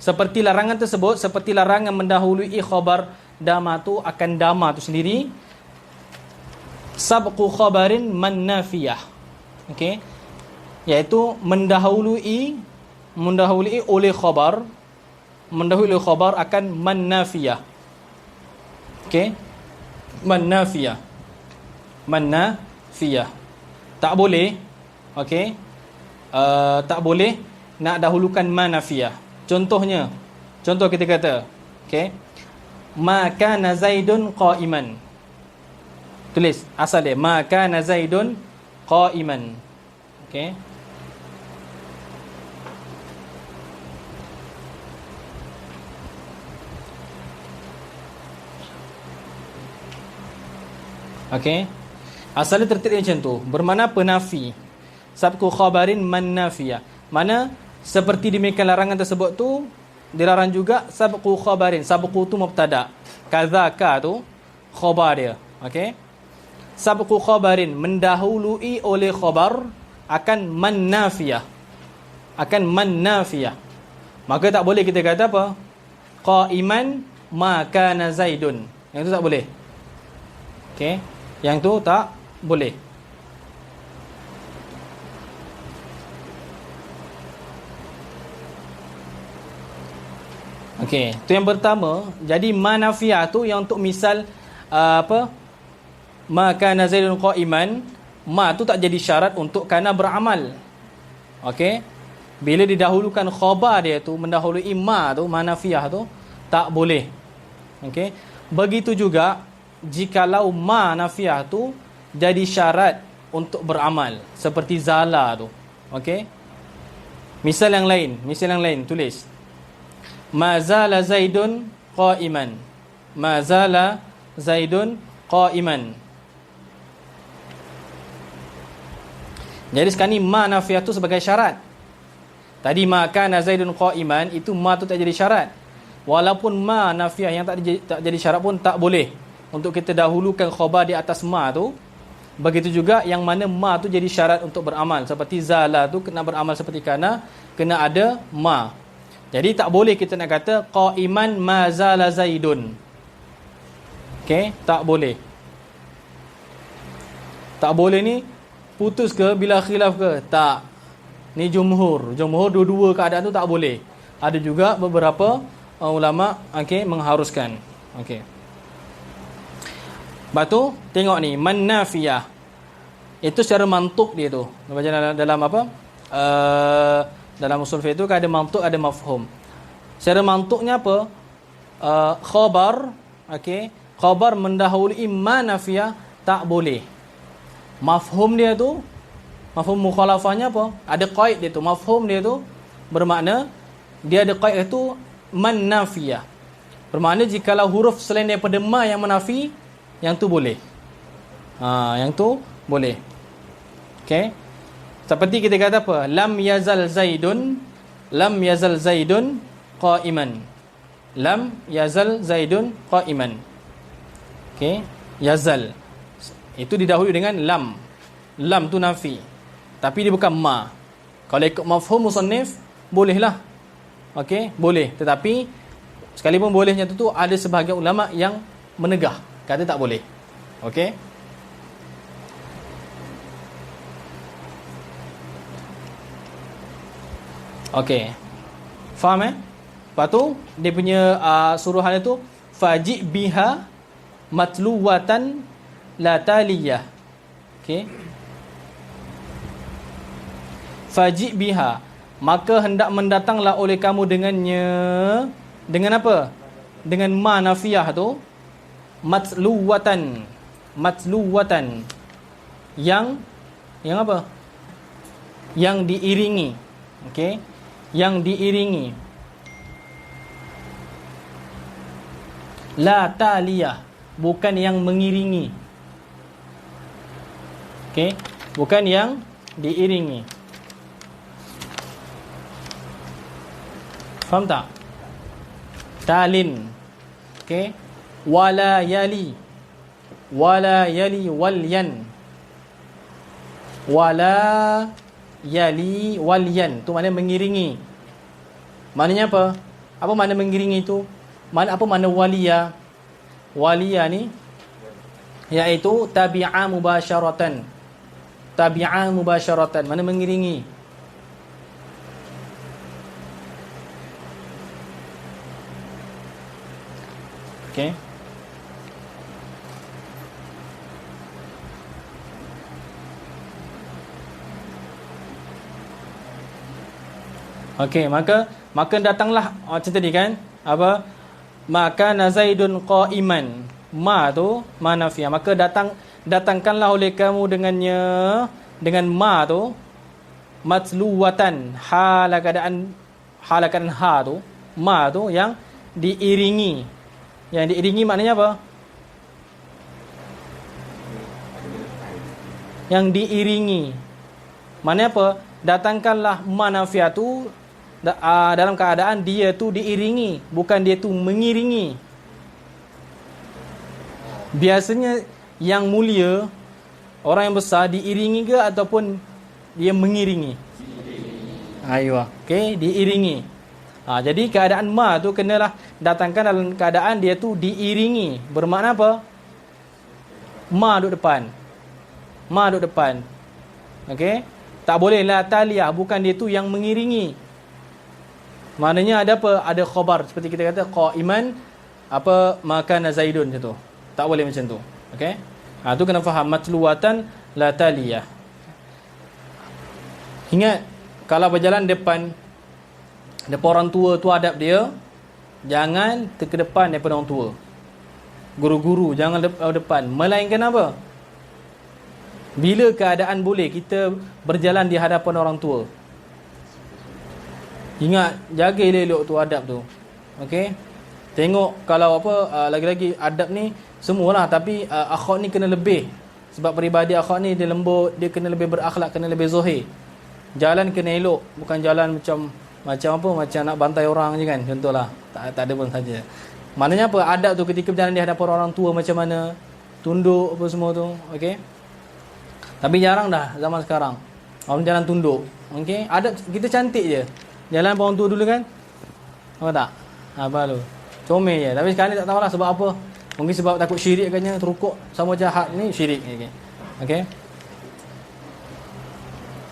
Seperti larangan tersebut, seperti larangan mendahului khabar dama tu akan dama tu sendiri. Sabqu khabarin mannafiyah. Okey. Iaitu mendahului oleh khabar, mendahului khabar akan mannafiyah. Okey. Mannafiyah. Tak boleh. Okey. Tak boleh nak dahulukan manafiyah. Contoh kita kata, okey, ma kana zaidun qa'iman. Tulis asal dia, ma kana zaidun qa'iman. Okey. Okey. Asalnya tertib macam tu, bermakna penafi. Sabqu khabarin mannafiyah. Mana seperti demikian larangan tersebut tu dilarang juga sabqu khabarin. Sabqu tu mubtada, kadzaka tu khabar dia. Okey. Sabqu khabarin, mendahului oleh khabar akan mannafiyah. Maka tak boleh kita kata apa? Qa'iman ma kana zaidun. Yang tu tak boleh. Okey. Yang tu tak boleh. Okey, tu yang pertama. Jadi manafiyah tu yang untuk misal ma kana zaidun qa'iman, ma tu tak jadi syarat untuk kana beramal. Okey. Bila didahulukan khabar dia tu mendahului ma tu, manafiyah tu tak boleh. Okey. Begitu juga jikalau ma nafiyah tu jadi syarat untuk beramal, seperti zala tu. Okey. Misal yang lain tulis ma zala zaidun qa'iman. Ma zala zaidun qa'iman. Jadi sekarang ni ma nafiyah tu sebagai syarat. Tadi ma kana Zaidun qa'iman, itu ma tu tak jadi syarat. Walaupun ma nafiah yang tak jadi syarat pun tak boleh untuk kita dahulukan khabar di atas ma tu. Begitu juga yang mana ma tu jadi syarat untuk beramal, seperti zala tu kena beramal seperti kana, kena ada ma. Jadi tak boleh kita nak kata qa'iman ma zala Zaidun. Okey, tak boleh. Tak boleh ni putus ke bila khilaf ke? Tak. Ni jumhur. Jumhur dua-dua keadaan tu tak boleh. Ada juga beberapa ulama mengharuskan. Okey. Batu tengok ni man nafiyah. Itu secara mantuk dia tu. Baca dalam apa? Dalam usul fiqh tu kan ada mantuk, ada mafhum. Secara mantuknya apa? Khabar, khabar mendahului ma nafiyah tak boleh. Mafhum dia tu, mafhum mukhalafahnya apa? Ada qaid dia tu. Mafhum dia tu bermakna dia ada qaid itu man nafiyah. Bermakna jikalau huruf selain daripada ma yang menafi, yang tu boleh. Yang tu boleh. Okey. Seperti kita kata apa? Lam yazal Zaidun qa'iman. Lam yazal Zaidun qa'iman. Okey. Yazal. Itu didahului dengan lam. Lam tu nafi. Tapi dia bukan ma. Kalau ikut mafhum musannif, bolehlah. Okey, boleh. Tetapi sekalipun bolehnya tu ada sebahagian ulama yang menegah, kata tak boleh. Okey. Okey. Faham Lepas tu dia punya suruhan itu faji biha matluwatan la taliyah. Okey. Faji biha, maka hendak mendatanglah oleh kamu dengannya. Dengan apa? Dengan ma nafiyah tu. Matluwatan. Yang apa? Yang diiringi. Okey. Yang diiringi. La taliyah, bukan yang mengiringi. Okey, bukan yang diiringi. Faham tak? Talin. Okey. Wala yali walyan. Wala yali walyan, tu makna mengiringi. Maknanya apa? Apa makna mengiringi tu? Apa makna waliya? Waliya ni iaitu tabi'a mubasyaratan. Tabi'a mubasyaratan, makna mengiringi. Okey. Okey, maka datanglah macam tadi kan? Apa? Maka Zaidun qa'iman. Ma tu ma nafiyah. Maka datangkanlah oleh kamu dengannya, dengan ma tu matluwatan, hal keadaan ha tu, ma tu yang diiringi. Yang diiringi maknanya apa? Yang diiringi. Maknanya apa? Datangkanlah ma nafiyah tu dalam keadaan dia tu diiringi, bukan dia tu mengiringi. Biasanya yang mulia, orang yang besar diiringi ke ataupun dia mengiringi? Aywa. Okey, diiringi. Jadi keadaan ma tu kenalah datangkan dalam keadaan dia tu diiringi. Bermakna apa? Ma duduk depan. Ma duduk depan. Okey? Tak boleh la taliyah, bukan dia tu yang mengiringi. Maknanya ada apa? Ada khabar seperti kita kata qa'iman apa makana Zaidun macam tu. Tak boleh macam tu. Okey? Tu kena faham matluwatan la taliyah. Ingat kalau berjalan depan orang tua tu adab dia, jangan ke depan daripada orang tua. Guru-guru jangan depan. Melainkan apa? Bila keadaan boleh kita berjalan di hadapan orang tua. Ingat, jaga elok-elok tu adab tu. Okey? Tengok kalau apa lagi-lagi adab ni semualah, tapi akhlak ni kena lebih. Sebab peribadi akhlak ni dia lembut, dia kena lebih berakhlak, kena lebih zahir. Jalan kena elok, bukan jalan macam apa, macam nak bantai orang je kan, contohlah. Tak ada pun saja. Maknanya apa? Adab tu ketika berjalan di hadapan orang tua macam mana, tunduk apa semua tu, okey. Tapi jarang dah zaman sekarang orang jalan tunduk. Okey, adab kita cantik je. Jalan orang tua dulu kan? Apa tak? Apa lu? Comel je. Tapi sekarang ni tak tahulah sebab apa. Mungkin sebab takut syirik katnya, terukuk sama jahat ni syirik ni. Okey.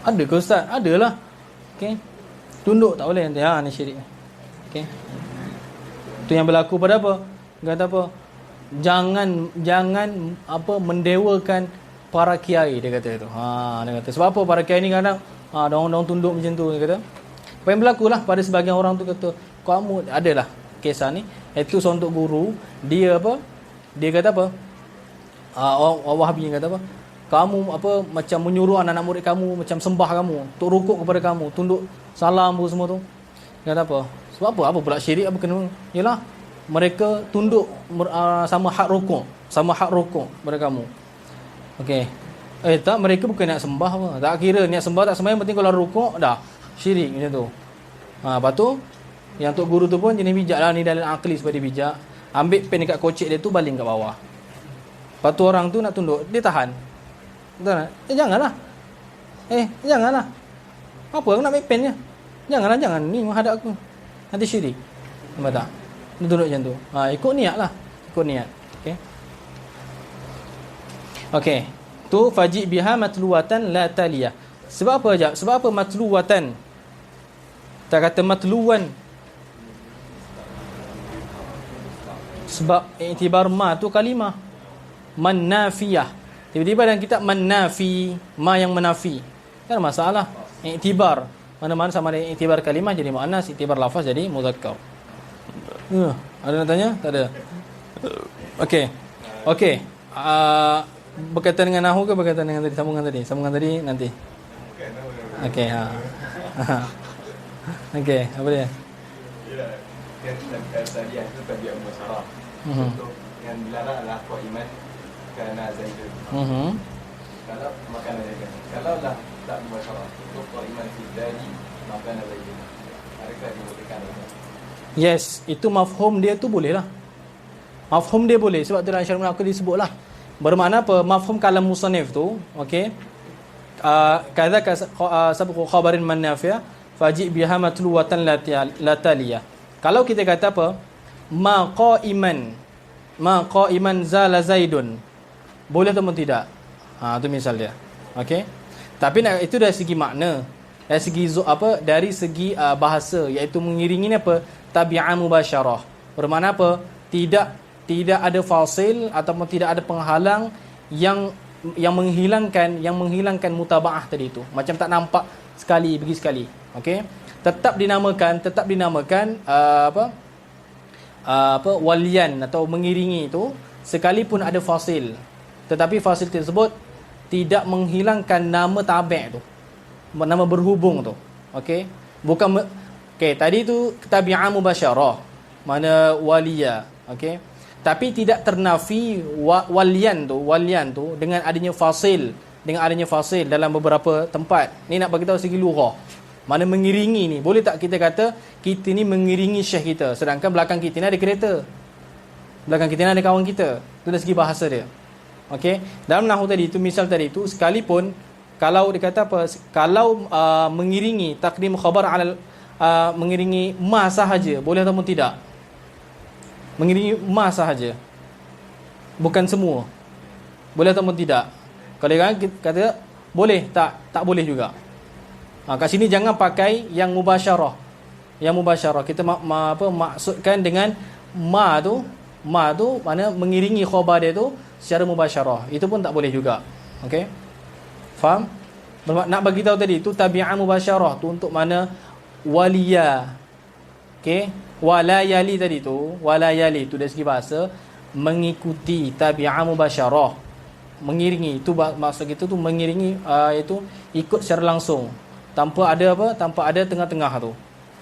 Ada ke ustaz? Adalah. Okey. Tunduk tak boleh nanti. Ha ni syirik. Okey. Tu yang berlaku pada apa? Kata apa? Jangan apa mendewakan para kiai, dia kata itu. Dia kata sebab apa para kiai ni kadang daun-daun tunduk macam tu, dia kata. Apa yang berlaku lah pada sebahagian orang tu kata, kamu adalah kisah ni, itu seorang guru, dia apa? Dia kata apa? Orang Wahabi kata apa? Kamu apa macam menyuruh anak-anak murid kamu macam sembah kamu, untuk rukuk kepada kamu, tunduk salam semua tu. Dia kata apa? Sebab apa? Apa pula syirik apa kena? Yalah, mereka tunduk sama hak rukuk kepada kamu. Okey. Tak, mereka bukan nak sembah apa. Tak kira niat sembah tak sembah, yang penting kalau rukuk dah syirik macam tu. Lepas tu yang tok guru tu pun jenis bijak lah, ni dalil akli supaya dia bijak. Ambil pen dekat kocek dia tu, baling kat bawah. Lepas tu orang tu nak tunduk, dia tahan. Betul tak? Janganlah. Janganlah. Apa aku nak ambil pen je? Jangan ni menghadap aku. Nanti syirik. Nampak tak? Dia tunduk macam tu. Ikut niat lah. Ikut niat. Okey. Okey. Tu faji' biha matluwatan la taliyah. Sebab apa ajak? Sebab apa matluwatan? Tak kata matluwan. Sebab iktibar ma tu kalimah manafiyah. Tiba-tiba dalam kitab manafi, ma yang menafi. Tak ada masalah. Iktibar mana-mana sama ada iktibar kalimah jadi muannas, iktibar lafaz jadi muzakkar. Ada nak tanya? Tak ada. Okey. Berkaitan dengan nahu ke berkaitan dengan tadi? Sambungan tadi nanti. Okey, Okey, apa dia? Kan tadi itu tadi musyarah. Untuk yang dilarang adalah qaiman kerana zaidun. Kalau makanan dia. Kalau dah tak musyarah, untuk qaiman fidali makanan zaidun. Adakah dibolehkan? Yes, itu mafhum dia tu boleh lah. Mafhum dia boleh sebab tu dalam syarah aku disebutlah. Bermakna apa? Mafhum kalam musannif tu, okey. Kadza sabqu khabarin manafiyah faji' biha matluwatan la taliyah. Kalau kita kata apa? Ma qa'iman zala zaidun. Boleh atau tidak? Tu misal dia. Okey. Tapi itu dari segi makna, dari segi dari segi bahasa, iaitu mengiringi apa? Tabi'ah mubasyarah. Bermakna apa? Tidak ada fasil ataupun tidak ada penghalang yang menghilangkan mutabaah tadi itu. Macam tak nampak sekali pergi sekali. Okey. Tetap dinamakan walian atau mengiringi itu sekalipun ada fasil. Tetapi fasil tersebut tidak menghilangkan nama tabi' tu. Nama berhubung tu. Okey. Bukan tadi tu tabi'ah mubasyarah. Mana waliya. Okey. Tapi tidak ternafi walian tu dengan adanya fasil dalam beberapa tempat. Ni nak bagi tahu segi lughah. Mana mengiringi ni, boleh tak kita kata kita ni mengiringi syekh kita, sedangkan belakang kita ni ada kereta, belakang kita ni ada kawan kita. Itu dari segi bahasa dia. Okey, dalam nahwu tadi tu, misal tadi tu, sekalipun kalau dia kata apa, kalau mengiringi takdim khabar ala mengiringi ma sahaja, boleh ataupun tidak? Mengiringi ma sahaja, bukan semua. Boleh ataupun tidak? Kalau kita kata boleh, tak boleh juga. Kat sini jangan pakai yang mubasyarah. Yang mubasyarah kita maksudkan dengan ma tu mana mengiringi khabar dia tu secara mubasyarah. Itu pun tak boleh juga. Okey? Faham? Nak bagi tahu tadi tu tabi'ah mubasyarah tu untuk mana waliya. Okey? Walayali tadi tu, walayali tu dari segi bahasa mengikuti tabi'ah mubasyarah. Mengiringi itu maksud kita tu mengiringi itu ikut secara langsung. Tanpa ada tengah-tengah tu.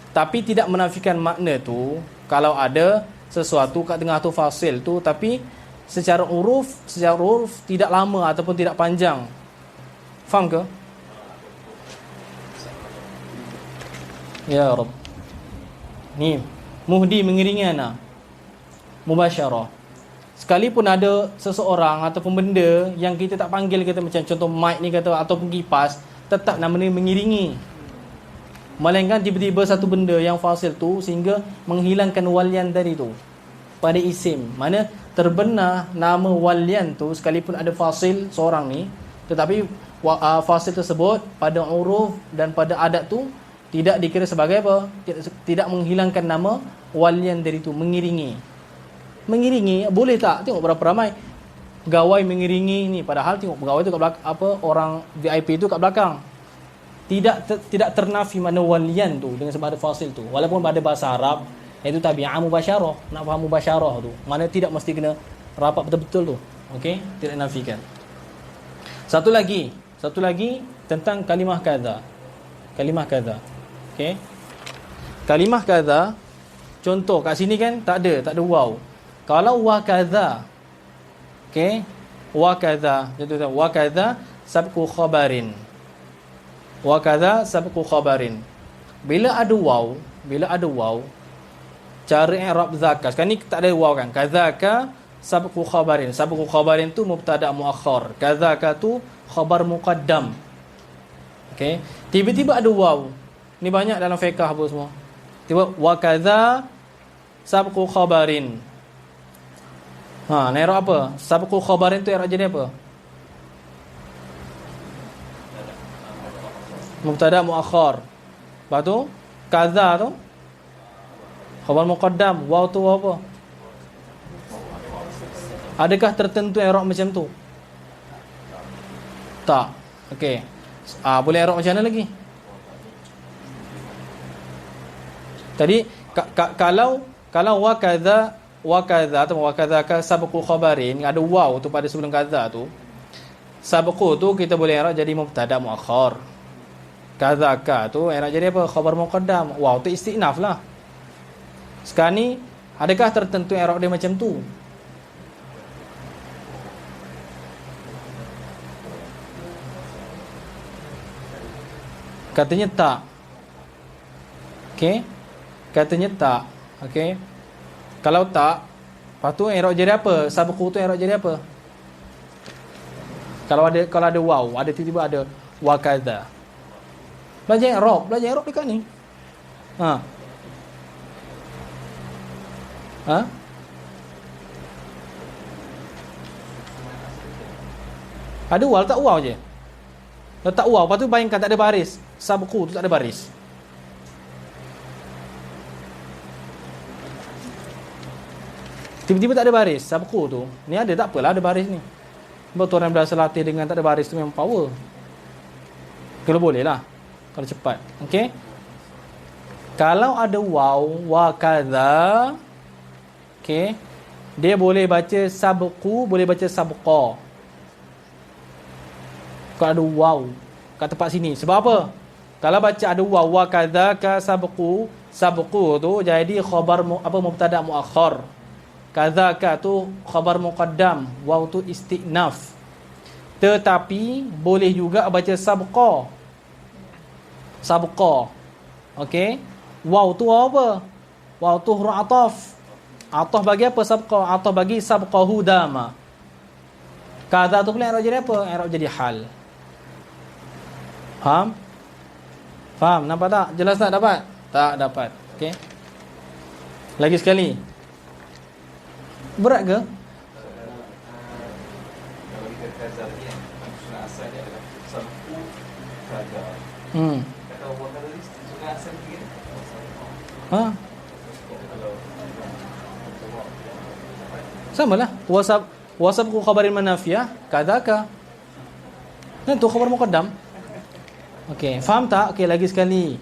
Tapi tidak menafikan makna tu kalau ada sesuatu kat tengah tu fasil tu, tapi secara uruf tidak lama ataupun tidak panjang. Faham ke? Ya Rabb. Ni muhdi mengiringi ana. Mubasyarah. Sekalipun ada seseorang ataupun benda yang kita tak panggil, kata macam contoh mic ni kata ataupun kipas, tetap nama ni mengiringi. Melainkan tiba-tiba satu benda yang fasil tu sehingga menghilangkan walian tadi tu pada isim. Mana terbenar nama walian tu sekalipun ada fasil seorang ni, tetapi fasil tersebut pada uruf dan pada adat tu tidak dikira sebagai apa? Tidak menghilangkan nama walian dari itu, mengiringi. Mengiringi boleh tak? Tengok berapa ramai pegawai mengiringi ni, padahal tengok pegawai tu kat belakang, apa orang VIP tu kat belakang. Tidak ternafi mana walian tu dengan sebab ada fasil tu. Walaupun pada bahasa Arab iaitu tabi'ah mubasyarah. Nak faham mubasyarah tu, mana tidak mesti kena rapat betul-betul tu. Okey, tidak nafikan. Satu lagi tentang kalimah kadza. Kalimah kadza. Okey. Kalimah kadza, contoh kat sini kan tak ada waw. Kalau wa kadza, okey, wa kadza, contoh wa kadza sabqu khabarin. Wa kadza sabqu khabarin. Bila ada waw, cara i'rab zakar. Sekarang ni tak ada waw kan. Kadzaka sabqu khabarin. Sabqu khabarin tu mubtada muakhar. Kadzaka tu khabar muqaddam. Okey. Tiba-tiba ada waw. Ni banyak dalam fiqh apa semua. Tiba wa kadza sabqu khabarin. I'rab apa? Sabqu khabarin tu i'rab jadi apa? Mubtada muakhar. Lepas tu kadza tu khabar muqaddam. Waw tu apa? Adakah tertentu i'rab macam tu? Tak. Okey. Boleh i'rab macam mana lagi? Tadi kalau wa kadza atau wa kadzaka sabqu khabarin, ada waw tu pada sebelum kadza tu. Sabqu tu kita boleh i'rab jadi mubtada muakhar. Kadzaka tu i'rab jadi apa? Khabar muqaddam. Waw tu istinaf lah. Sekarang ni adakah tertentu i'rab dia macam tu? Katanya tak. Okey. Katanya tak. Okey. Kalau tak, lepas tu i'rab jadi apa? Sabqu tu i'rab jadi apa? Kalau ada waw, ada tiba-tiba ada wa kadza. Belajar i'rab dekat ni. Ada waw, tak waw je. Letak waw, lepas tu bayangkan tak ada baris. Sabqu tu tak ada baris. Tiba-tiba tak ada baris. Sabqu tu, ni ada, tak apalah ada baris ni. Betul, orang biasa latih dengan tak ada baris tu memang power. Kalau boleh lah, kalau cepat. Okey. Kalau ada waw, wa kadza, okey, dia boleh baca sabqu, boleh baca sabqa. Kalau ada waw kat tempat sini. Sebab apa? Kalau baca ada waw, wa kadzaka sabqu tu jadi khabar mubtada muakhar. Kadzaka tu khabar muqaddam, waw tu istinaf. Tetapi boleh juga baca sabqa. Okey. Waw tu apa? Waw tu huruf ataf. Ataf bagi apa? Sabqa. Ataf bagi sabqahu dama. Kadza tu pula i'rab jadi apa? I'rab jadi hal. Faham? Nampak tak? Jelas tak dapat? Tak dapat. Okey. Lagi sekali. Berat ke? Kalau kita kaza ni sunat asal dia adalah sabqu kaza. Kata Allah tadi sunat asal dia. Samalah. Wasabqu khabarin manafiyah kadzaka. Dan tu khabar muqaddam. Okey, faham tak? Okey, lagi sekali.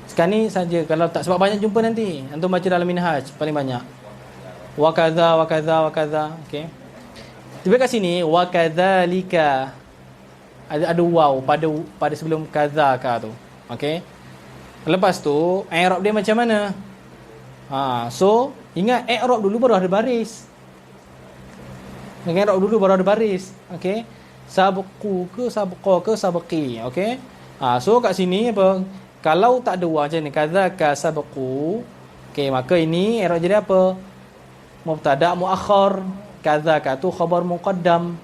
Sekarang ni saja, kalau tak sebab banyak jumpa nanti. Antum baca dalam minhaj paling banyak. Wa kadza. Okey. Tiba kat sini wa kadzalika. Ada waw pada sebelum kadzaka tu. Okey. Lepas tu i'rab dia macam mana? So ingat i'rab dulu baru ada baris. I'rab dulu baru ada baris. Okey. Sabqu ke sabqa ke sabqi. Okey. So kat sini apa? Kalau tak ada waw macam ni, kadzaka sabaqu, okey, maka ini i'rab jadi apa? Mubtada muakhar, kadzaka tu khabar muqaddam.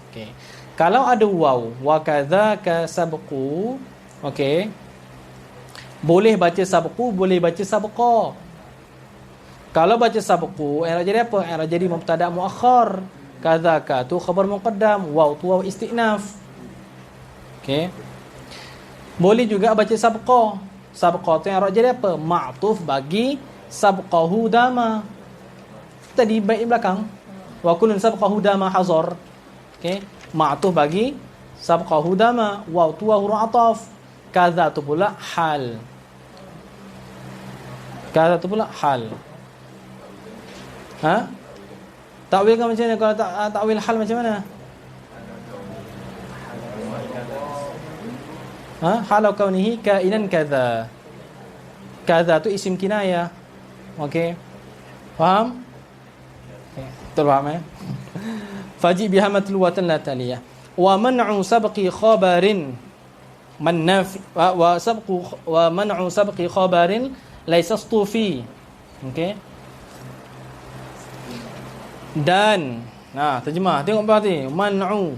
Okey. Kalau ada waw, wa kadzaka sabaqu, okey. Boleh baca sabqu, boleh baca sabqa. Kalau baca sabqu, i'rab jadi apa? I'rab jadi mubtada muakhar. Kadzaka tu khabar muqaddam, waw tu waw istinaf. Okey. Boleh juga baca sabqa. Sabqa tu i'rab jadi apa? Ma'tuf bagi sabqahu dama. Tadi bait belakang. Wa kullun sabqahu dama hazar. Okey. Ma'tuf bagi sabqahu dama, waw tu waw huruf ataf. Kadza tu pula hal. Kadza tu pula hal. Ha? Takwil kan macam mana? Kalau takwil hal macam mana? Ha? Halau kaunihi kainan kadza. Kadza tu isim kinayah. Okey. Faham? Okey. Betul faham Faji biha matluwatan la taliyah. Wa man'u sabqi khabarin mannafi wa man'u sabqi khabarin laysa stufi. Okey. Dan terjemah, tengok berarti man'u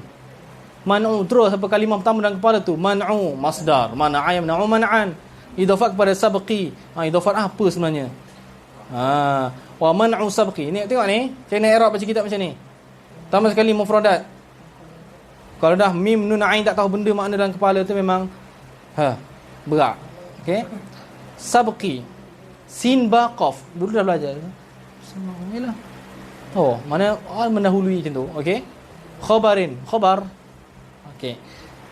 terus apa kalimah pertama dalam kepala tu, man'u masdar, mana'a yamna'u man'an, idafah kepada sabqi. Idafah apa sebenarnya? Wa man'u sabqi. Ni tengok ni, saya nak i'rab baca kitab macam ni. Pertama sekali mufradat. Kalau dah mim nun ain tak tahu benda makna dalam kepala tu memang berat. Okey. Sabqi. Sin ba qaf. Dulu dah belajar. Yalah. Oh, mana mendahului macam tu. Okey. Khabarin, khabar. Okey.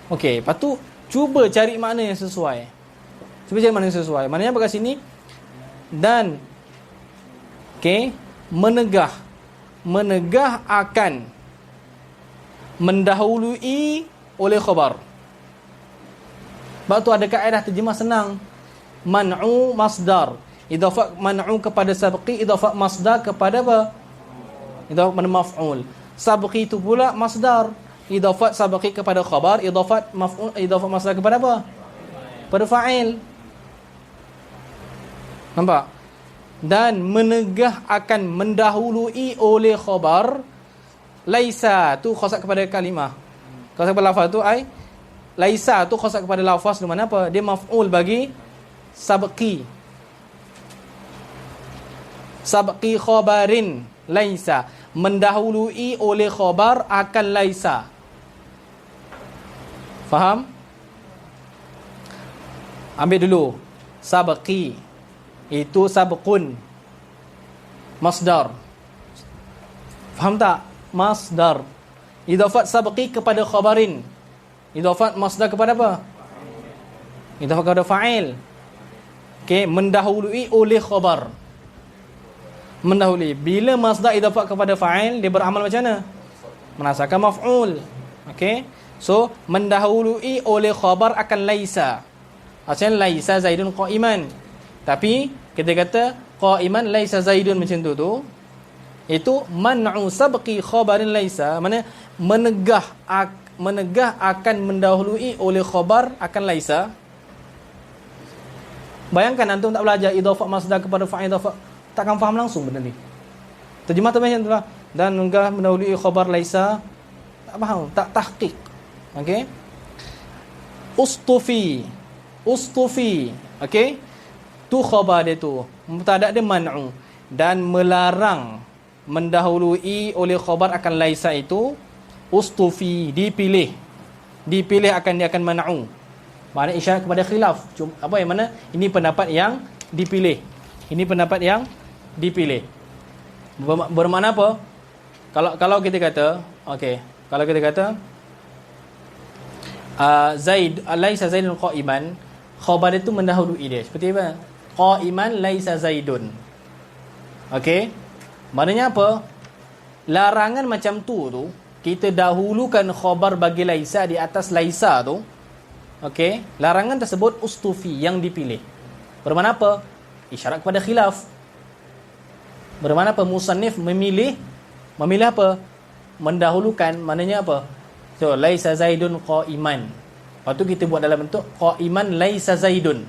Okey, lepas tu cuba cari makna yang sesuai. Cuba cari makna yang sesuai. Maknanya apa kat sini? Dan okey, menegah akan mendahului oleh khabar. Sebab tu ada kaedah terjemah senang. Man'u masdar. Idafah man'u kepada sabqi, idafah masdar kepada apa? Idafah kepada maf'ul. Sabqi itu pula masdar. Idafah sabqi kepada khabar, idafah maf'ul, idafah masdar kepada apa? Pada fa'il. Nampak? Dan menegah akan mendahului oleh khabar. Laisa tu khasak kepada kalimah. Khasak kepada lafaz tu ai laisa tu khasak kepada lafaz di mana apa? Dia maf'ul bagi sabqi. Sabqi khabarin laisa, mendahului oleh khabar akan laisa. Faham? Ambil dulu sabqi. Itu sabqun masdar. Faham tak? Masdar. Idafat sabqi kepada khabarin. Idafat masdar kepada apa? Idafat kepada fa'il. Okey, mendahului oleh khabar. Mendahului. Bila masdar idafat kepada fa'il, dia beramal macam mana? Menasakan maf'ul. Okey. So, mendahului oleh khabar akan laisa. Maksudnya laisa Zaidun qa'iman. Tapi kita kata qa'iman laisa Zaidun macam tu itu man'u sabqi khabarin laisa, mana menegah akan mendahului oleh khabar akan laisa. Bayangkan antum tak belajar idafah masdar kepada fa'il, idafah takkan faham langsung benda ni. Terjemah tu macam itulah. Dan menegah mendahului khabar laisa, tak faham, tak tahqiq. Okey. Ustufi. Okey. Tu khabar dia tu. Mubtada dia man'u. Dan melarang mendahului oleh khabar akan laisa itu ustufi, dipilih. Dipilih dia akan man'u. Maknanya isyarat kepada khilaf. Apa yang mana? Ini pendapat yang dipilih. Ini pendapat yang dipilih. Bermakna apa? Kalau kita kata, okey, kalau kita kata Zaid laisa Zaidun qa'iman, khabar itu mendahului dia. Seperti apa? Qa'iman laisa Zaidun. Okey. Maknanya apa? Larangan macam tu kita dahulukan khabar bagi laisa di atas laisa tu. Okey. Larangan tersebut ustufi, yang dipilih. Bermakna apa? Isyarat kepada khilaf. Bermakna apa? Musannif memilih apa? Mendahulukan, maknanya apa? So, laisa Zaidun qa'iman. Lepas tu kita buat dalam bentuk qa'iman laisa Zaidun.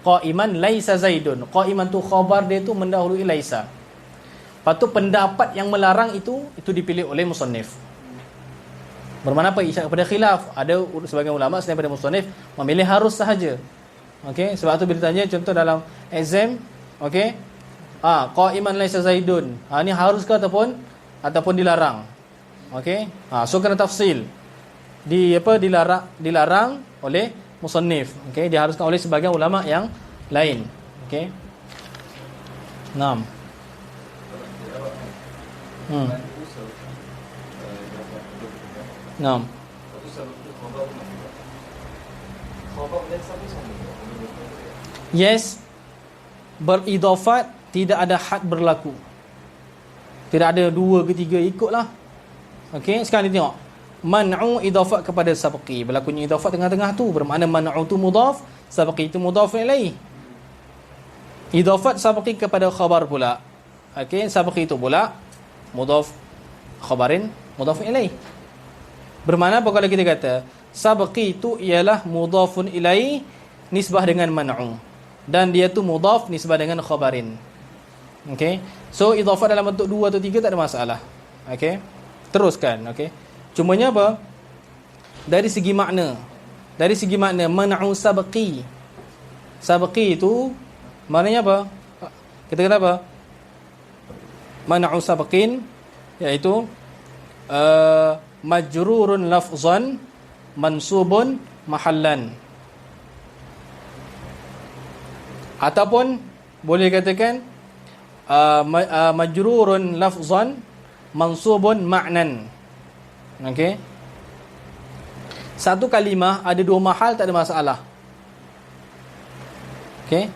qa'iman laisa zaidun. Qa'iman tu khabar dia tu mendahului laisa. Lepas tu pendapat yang melarang itu dipilih oleh musannif. Bermakna apa? Isyarat kepada khilaf. Ada sebagian ulama selain daripada musannif memilih harus sahaja. Okey, sebab tu bila tanya contoh dalam exam, okey, qa'iman laisa zaidun. Ni harus ke ataupun dilarang. Okey. So kena tafsil. Dilarang oleh musannif. Okey, diharuskan oleh sebagian ulama yang lain. Okey. Naam. Naam. Yes, beridafat tidak ada had berlaku. Tidak ada dua ke tiga, ikutlah. Okey, sekarang ni tengok. Man'u idafat kepada sabqi. Berlakunya idafat tengah-tengah tu bermakna man'u tu mudaf, sabqi tu mudaf ilaih. Idafat sabqi kepada khabar pula. Okey, sabqi itu pula mudaf khabarin mudaf ilaih. Bermakna apa kalau kita kata sabqi itu ialah mudafun ilaih nisbah dengan man'u, dan dia tu mudaf nisbah dengan khabarin. Okey. So idafat dalam bentuk 2 atau 3 tak ada masalah. Okey. Teruskan, okey. Cumanya apa? Dari segi makna man'u sabqi. Sabqi itu maknanya apa? Kita kata apa? Man'u sabqin iaitu majrurun lafzan mansubun mahallan. Ataupun boleh katakan majrurun lafzan mansubun ma'nan. Okey. Satu kalimah ada dua mahal tak ada masalah. Okey.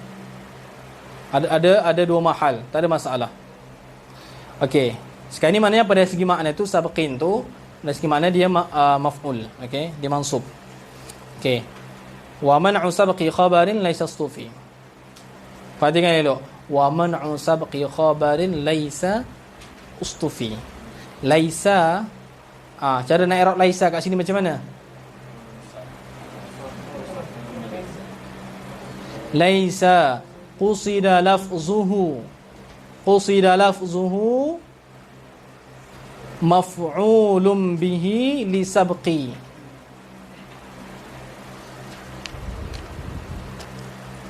Ada dua mahal, tak ada masalah. Okey. Sekarang ni maknanya pada segi makna tu sabqin tu, dari segi makna dia maf'ul. Okey, dia mansub. Okey. Wa man'u sabqi khabarin laysa stufi. Perhatikan elok. Wa man'u sabqi khabarin laysa ustufi. Laisa, cara nak i'rab laisa kat sini macam mana? Laisa qusida lafzuhu maf'ulun bihi li sabqi.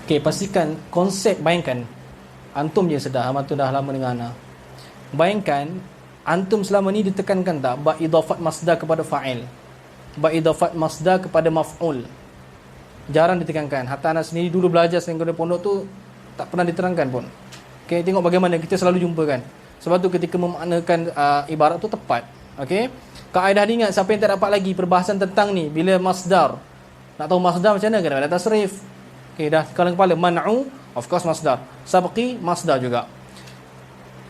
Okey, pastikan konsep. Bayangkan antum je sedar, antum dah lama dengar ana. Bayangkan antum selama ni ditekankan tak ba idafat masdar kepada fa'il, ba idafat masdar kepada maf'ul. Jarang ditekankan. Hatta anak sendiri dulu belajar sehingga pondok tu tak pernah diterangkan pun. Okey, tengok bagaimana kita selalu jumpakan. Sebab tu ketika memaknakan ibarat tu tepat. Okey. Kaedah diingat siapa yang tak dapat lagi perbahasan tentang ni bila masdar. Nak tahu masdar macam mana? Kena ada tasrif. Okey, dah kalau kepala man'u of course masdar. Sabqi masdar juga.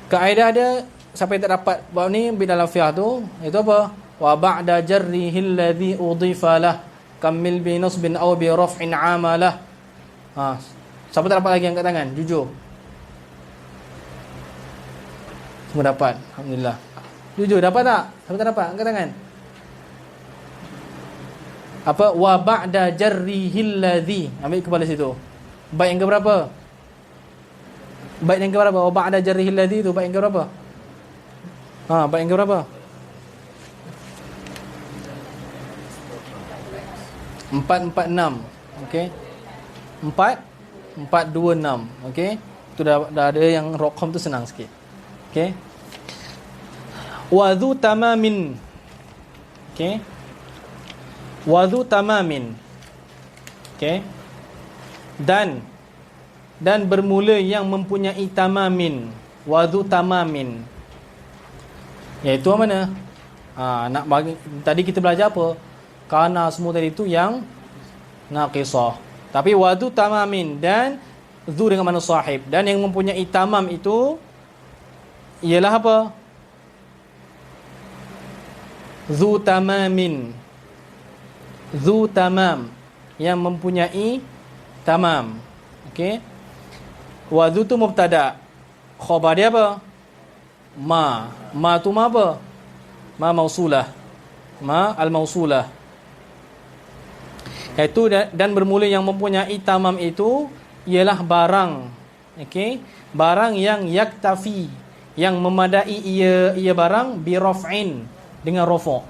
Kaedah dia siapa yang tak dapat bab ni dalam fiqh tu itu apa? Wa ba'da jarrihi alladhi udifa lah kamil bi nasbin aw bi raf'in amalah. Siapa tak dapat lagi angkat tangan? Jujur. Semua dapat. Alhamdulillah. Jujur dapat tak? Siapa tak dapat? Angkat tangan. Apa? Wa ba'da jarrihi alladhi. Ambil kepala situ. Bait yang ke berapa? Bait yang ke berapa? Wa ba'da jarrihi alladhi tu bait yang ke berapa? Bait yang ke berapa? 446. Okey. 426. Okey. Tu dah ada yang raqam tu senang sikit. Okey. Wa dhu tamamin. Okey. Wa dhu tamamin. Okey. Dan bermula yang mempunyai tamamin. Wa dhu tamamin. Iaitu mana? Nak bagi tadi kita belajar apa? Kana semua tadi itu yang naqisah. Tapi wa dhu tamamin, dan dhu dengan mana sahib, dan yang mempunyai tamam itu ialah apa? Dhu tamamin. Dhu tamam, yang mempunyai tamam. Okey. Wa dhu tu mubtada. Khabar dia apa? Ma tu ma apa? Ma mausulah. Ma al-mausulah. Iaitu dan bermula yang mempunyai tamam itu ialah barang, okey, barang yang yaktafi, yang memadai ia barang bi raf'in, dengan rafa'.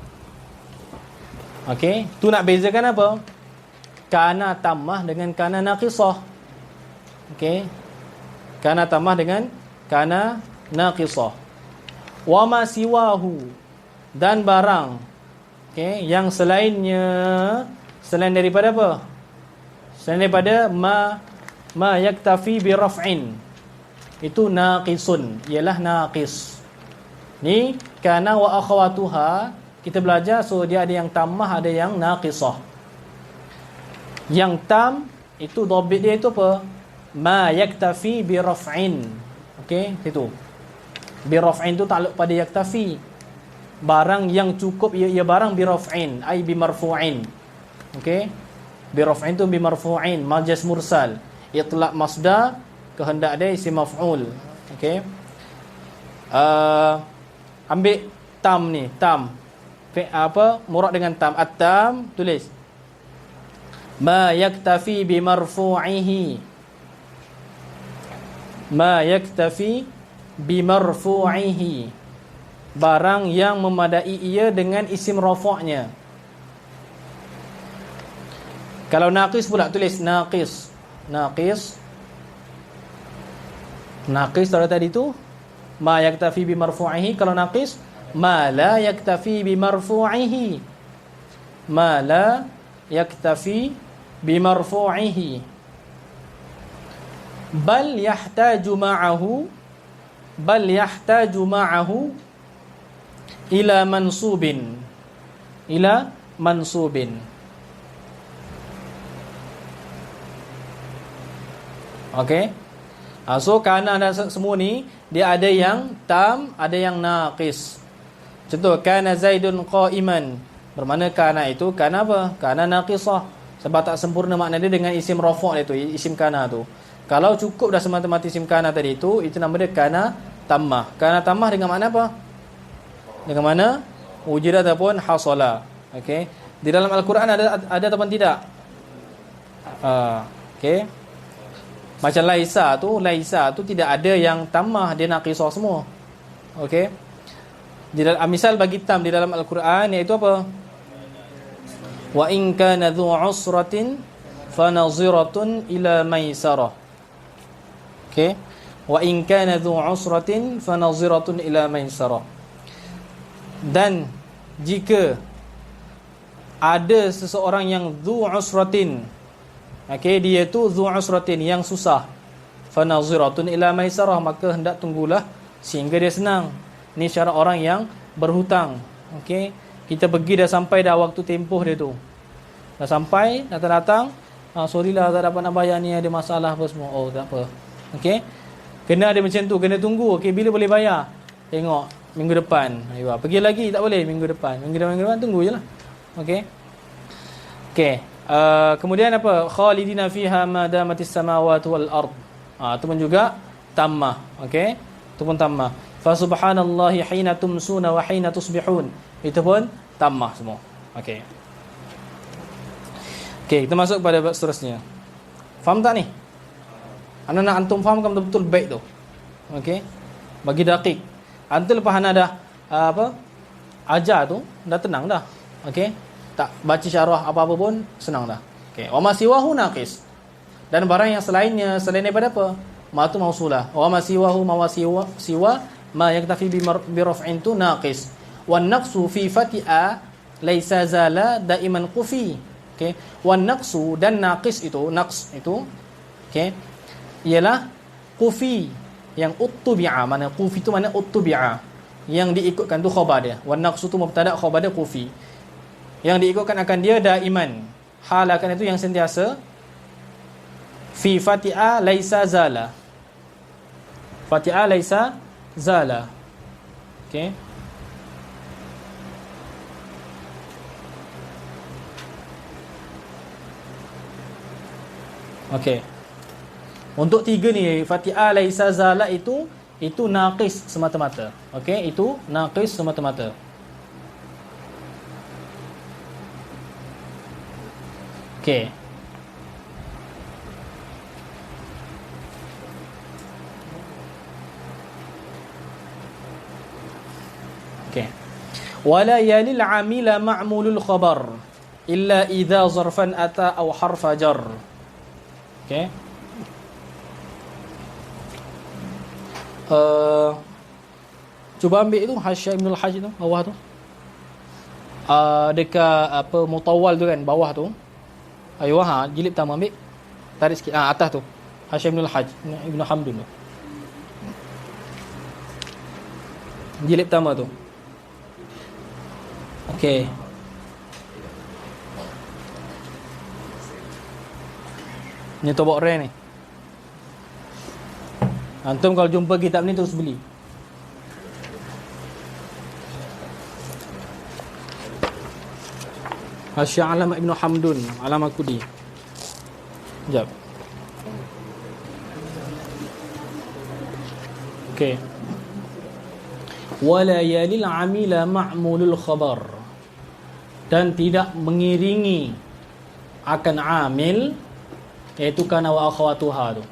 Okey, tu nak bezakan apa? Kana tammah dengan kana naqisah. Okey, kana tammah dengan kana naqisah. Wa ma siwahu, dan barang, okey, yang selainnya, selain daripada apa? Selain daripada ma yaktafi bi raf'in, itu naqisun, ialah naqis. Ni kana wa akhawatuha, kita belajar, so dia ada yang tammah, ada yang naqisah. Yang tam itu dhabit dia itu apa? Ma yaktafi bi raf'in. Okey, itu. Bi raf'in tu takluk pada yaktafi. Barang yang cukup, ia barang bi raf'in, ai bi marfu'in. Okey. Bi raf'in tu bi marfu'in, majas mursal. Itlaq masdar, kehendak dia isim maf'ul. Okey. Ambil tam ni, tam. Apa? Murad dengan tam. At-tam, tulis. Ma yaktafi bi marfu'ihi. Ma yaktafi bi marfu'ihi. Barang yang memadai ia dengan isim rafa'nya. Kalau naqis pula, tulis naqis. Naqis. Naqis tadi tu ma yaktafi bi marfu'ihi. Kalau naqis, ma la yaktafi bi marfu'ihi. Ma la yaktafi bi marfu'ihi. Bal yahtaju ma'ahu. Bal yahtaju ma'ahu ila mansubin. Ila mansubin. Okey. So kana dan semua ni dia ada yang tam, ada yang naqis. Contoh, kana Zaidun qa'iman. Bermakna kana itu kana apa? Kana naqisah. Sebab tak sempurna makna dia dengan isim rafa' dia tu, isim kana tu. Kalau cukup dah semata-mata isim kana tadi itu nama dia kana tammah. Kana tammah dengan makna apa? Dengan mana? Wujud ataupun hasala. Okey. Di dalam Al-Quran ada ataupun tidak? Okey. Macam laisa tu tidak ada yang tammah, dia naqisah semua. Okey. Di dalam misal bagi tam di dalam Al-Quran iaitu apa? Wa in kana dhu usratin fanaziratun ila maisarah. Okey. Wa in kana dhu usratin fanaziratun ila maisarah. Dan jika ada seseorang yang dhu usratin, okey, dia tu dhu usratin, yang susah, fanaziratun ila maisarah, maka hendak tunggulah sehingga dia senang. Ni syarat orang yang berhutang. Okey, kita pergi dah sampai dah waktu tempoh dia tu. Dah sampai, datang-datang, sorry lah tak dapat nak bayar ni, ada masalah apa semua. Oh, tak apa. Okey. Kena ada macam tu, kena tunggu. Okey, bila boleh bayar? Tengok minggu depan. Ayuh, pergi lagi tak boleh minggu depan. Minggu depan tunggu jelah. Okey. Okey. Kemudian apa? Khalidina fiha ma damatis samawati wal ard. Itu pun juga tammah. Okey. Itu pun tammah. Fa subhanallahi hina tumsuna wa hina tusbihun. Itu pun tammah semua. Okey. Okey, kita masuk pada bab seterusnya. Faham tak ni? Anda nak antum fahamkan betul-betul baik tu. Okey. Bagi dakik. Antum lepas anda dah ajar tu, dah tenang dah. Okey. Tak baca syarah apa-apa pun senang dah. Okey. Wa ma siwahu naqis. Dan barang yang selainnya, selain daripada apa? Ma tu mausulah. Wa ma siwahu ma siwa ma yaktafi bi raf'in tu naqis. Wan naqsu fi fati'a laisa zala daiman qufi. Okey. Wan naqsu, dan naqis itu, naqs itu, okey, ialah qufi, yang uttubi'a. Mana qufi tu mana uttubi'a, yang diikutkan tu khabar dia. Wan naqsu tu mubtada', khabar dia qufi, yang diikutkan akan dia daiman, hal akan itu yang sentiasa. Fi fati'a laisa zala. Fati'a laisa zala. Okey. Okey. Untuk tiga ni, fati'a laisa zala itu naqis semata-mata. Okey, itu naqis semata-mata. Okey. Okey. Wala yalil amila ma'mulul khabar illa idza zarfan ata aw harfa jar. Okey. Cuba ambil tu Hasyiah Ibnul Hajj tu bawah tu. Dekat apa mutawal tu kan bawah tu. Ayuh jilid pertama ambil. Tarik sikit atas tu. Hasyiah Ibnul Hajj Ibnu Hamdun tu. Jilid pertama tu. Okey. Ni tobok rare ni. Antum kalau jumpa kitab ni terus beli. Hasyiah Alam Ibnu Hamdun, Alam Akudi. Sekejap. Okey. Wala yalil amila ma'mulul khabar. Dan tidak mengiringi akan amil, iaitu kana wa akhawatuha tu.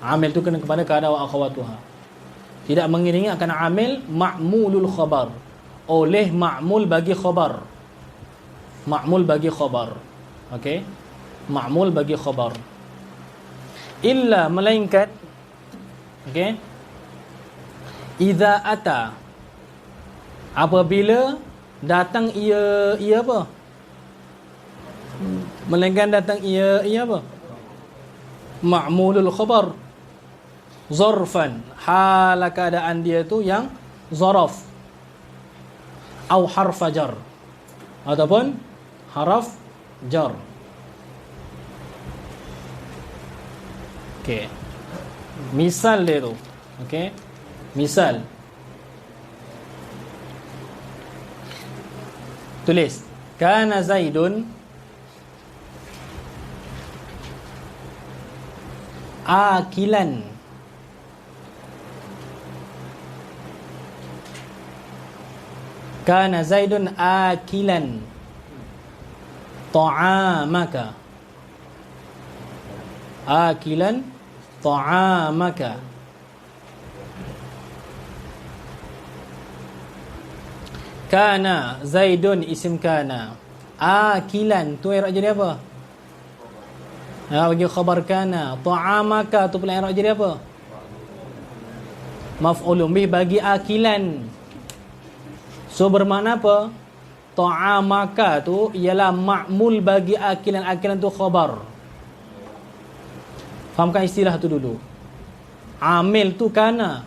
Amil tu kena kepada kana wa akhawatuha. Tidak mengiringi akan amil ma'mulul khabar, oleh ma'mul bagi khabar. Ma'mul bagi khabar. Okey. Ma'mul bagi khabar. Illa melainkan, okey, idza ata, apabila datang ia apa? Melainkan datang ia apa? Ma'mulul khabar zarfan, hal keadaan dia tu yang zaraf, au harfa jar, ataupun haraf jar. Okey. Misal dia tu. Okey. Misal. Tulis. Kana Zaidun akilan. Kana Zaidun akilan ta'amaka. Akilan ta'amaka. Kana Zaidun isim kana. Akilan tu i'rab jadi apa? Bagi khabar kana. Ta'amaka tu pula i'rab jadi apa? Maf'ulun bih bagi akilan. So bermakna apa? Ta'amaka tu ialah ma'mul bagi akilan. Akilan tu khabar. Fahamkan istilah tu dulu. Amil tu kana,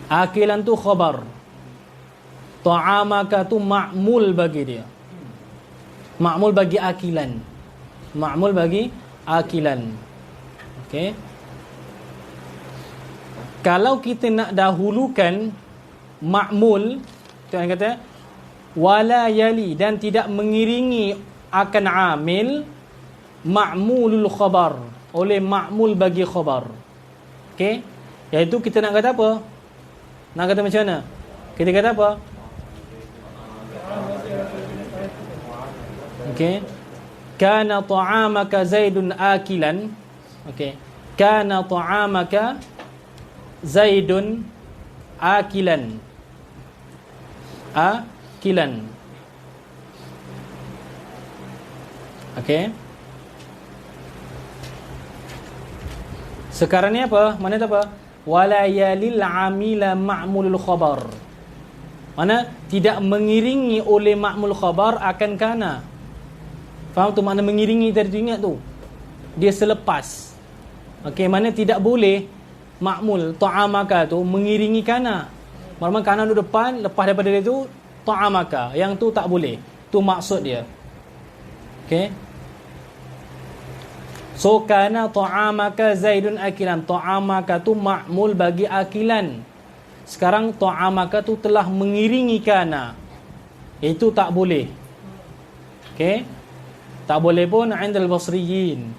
akilan tu khabar. Ta'amaka tu ma'mul bagi dia. Ma'mul bagi akilan. Ma'mul bagi akilan. Okey. Kalau kita nak dahulukan ma'mul, tuan kata wala yali, dan tidak mengiringi akan amil ma'mulul khabar, oleh ma'mul bagi khabar. Okey, iaitu kita nak kata apa? Nak kata macam mana? Kita kata apa? Okey, kana ta'amaka Zaidun akilan. Okey, kana ta'amaka Zaidun akilan. Akilan. Okey. Sekarang ni apa? Mana tu apa? Wala yalil amila ma'mulul khabar. Mana tidak mengiringi oleh ma'mul khabar akan kana. Faham tu makna mengiringi tadi tu, ingat tu. Dia selepas. Okey, mana tidak boleh ma'mul ta'amaka tu mengiringi kana. Maknanya kana duduk depan, lepas daripada dia tu ta'amaka. Yang tu tak boleh. Tu maksud dia. Okey. So kana ta'amaka Zaidun akilan. Ta'amaka tu ma'mul bagi akilan. Sekarang ta'amaka tu telah mengiringi kana. Itu tak boleh. Okey. Tak boleh pun 'indal basriyin.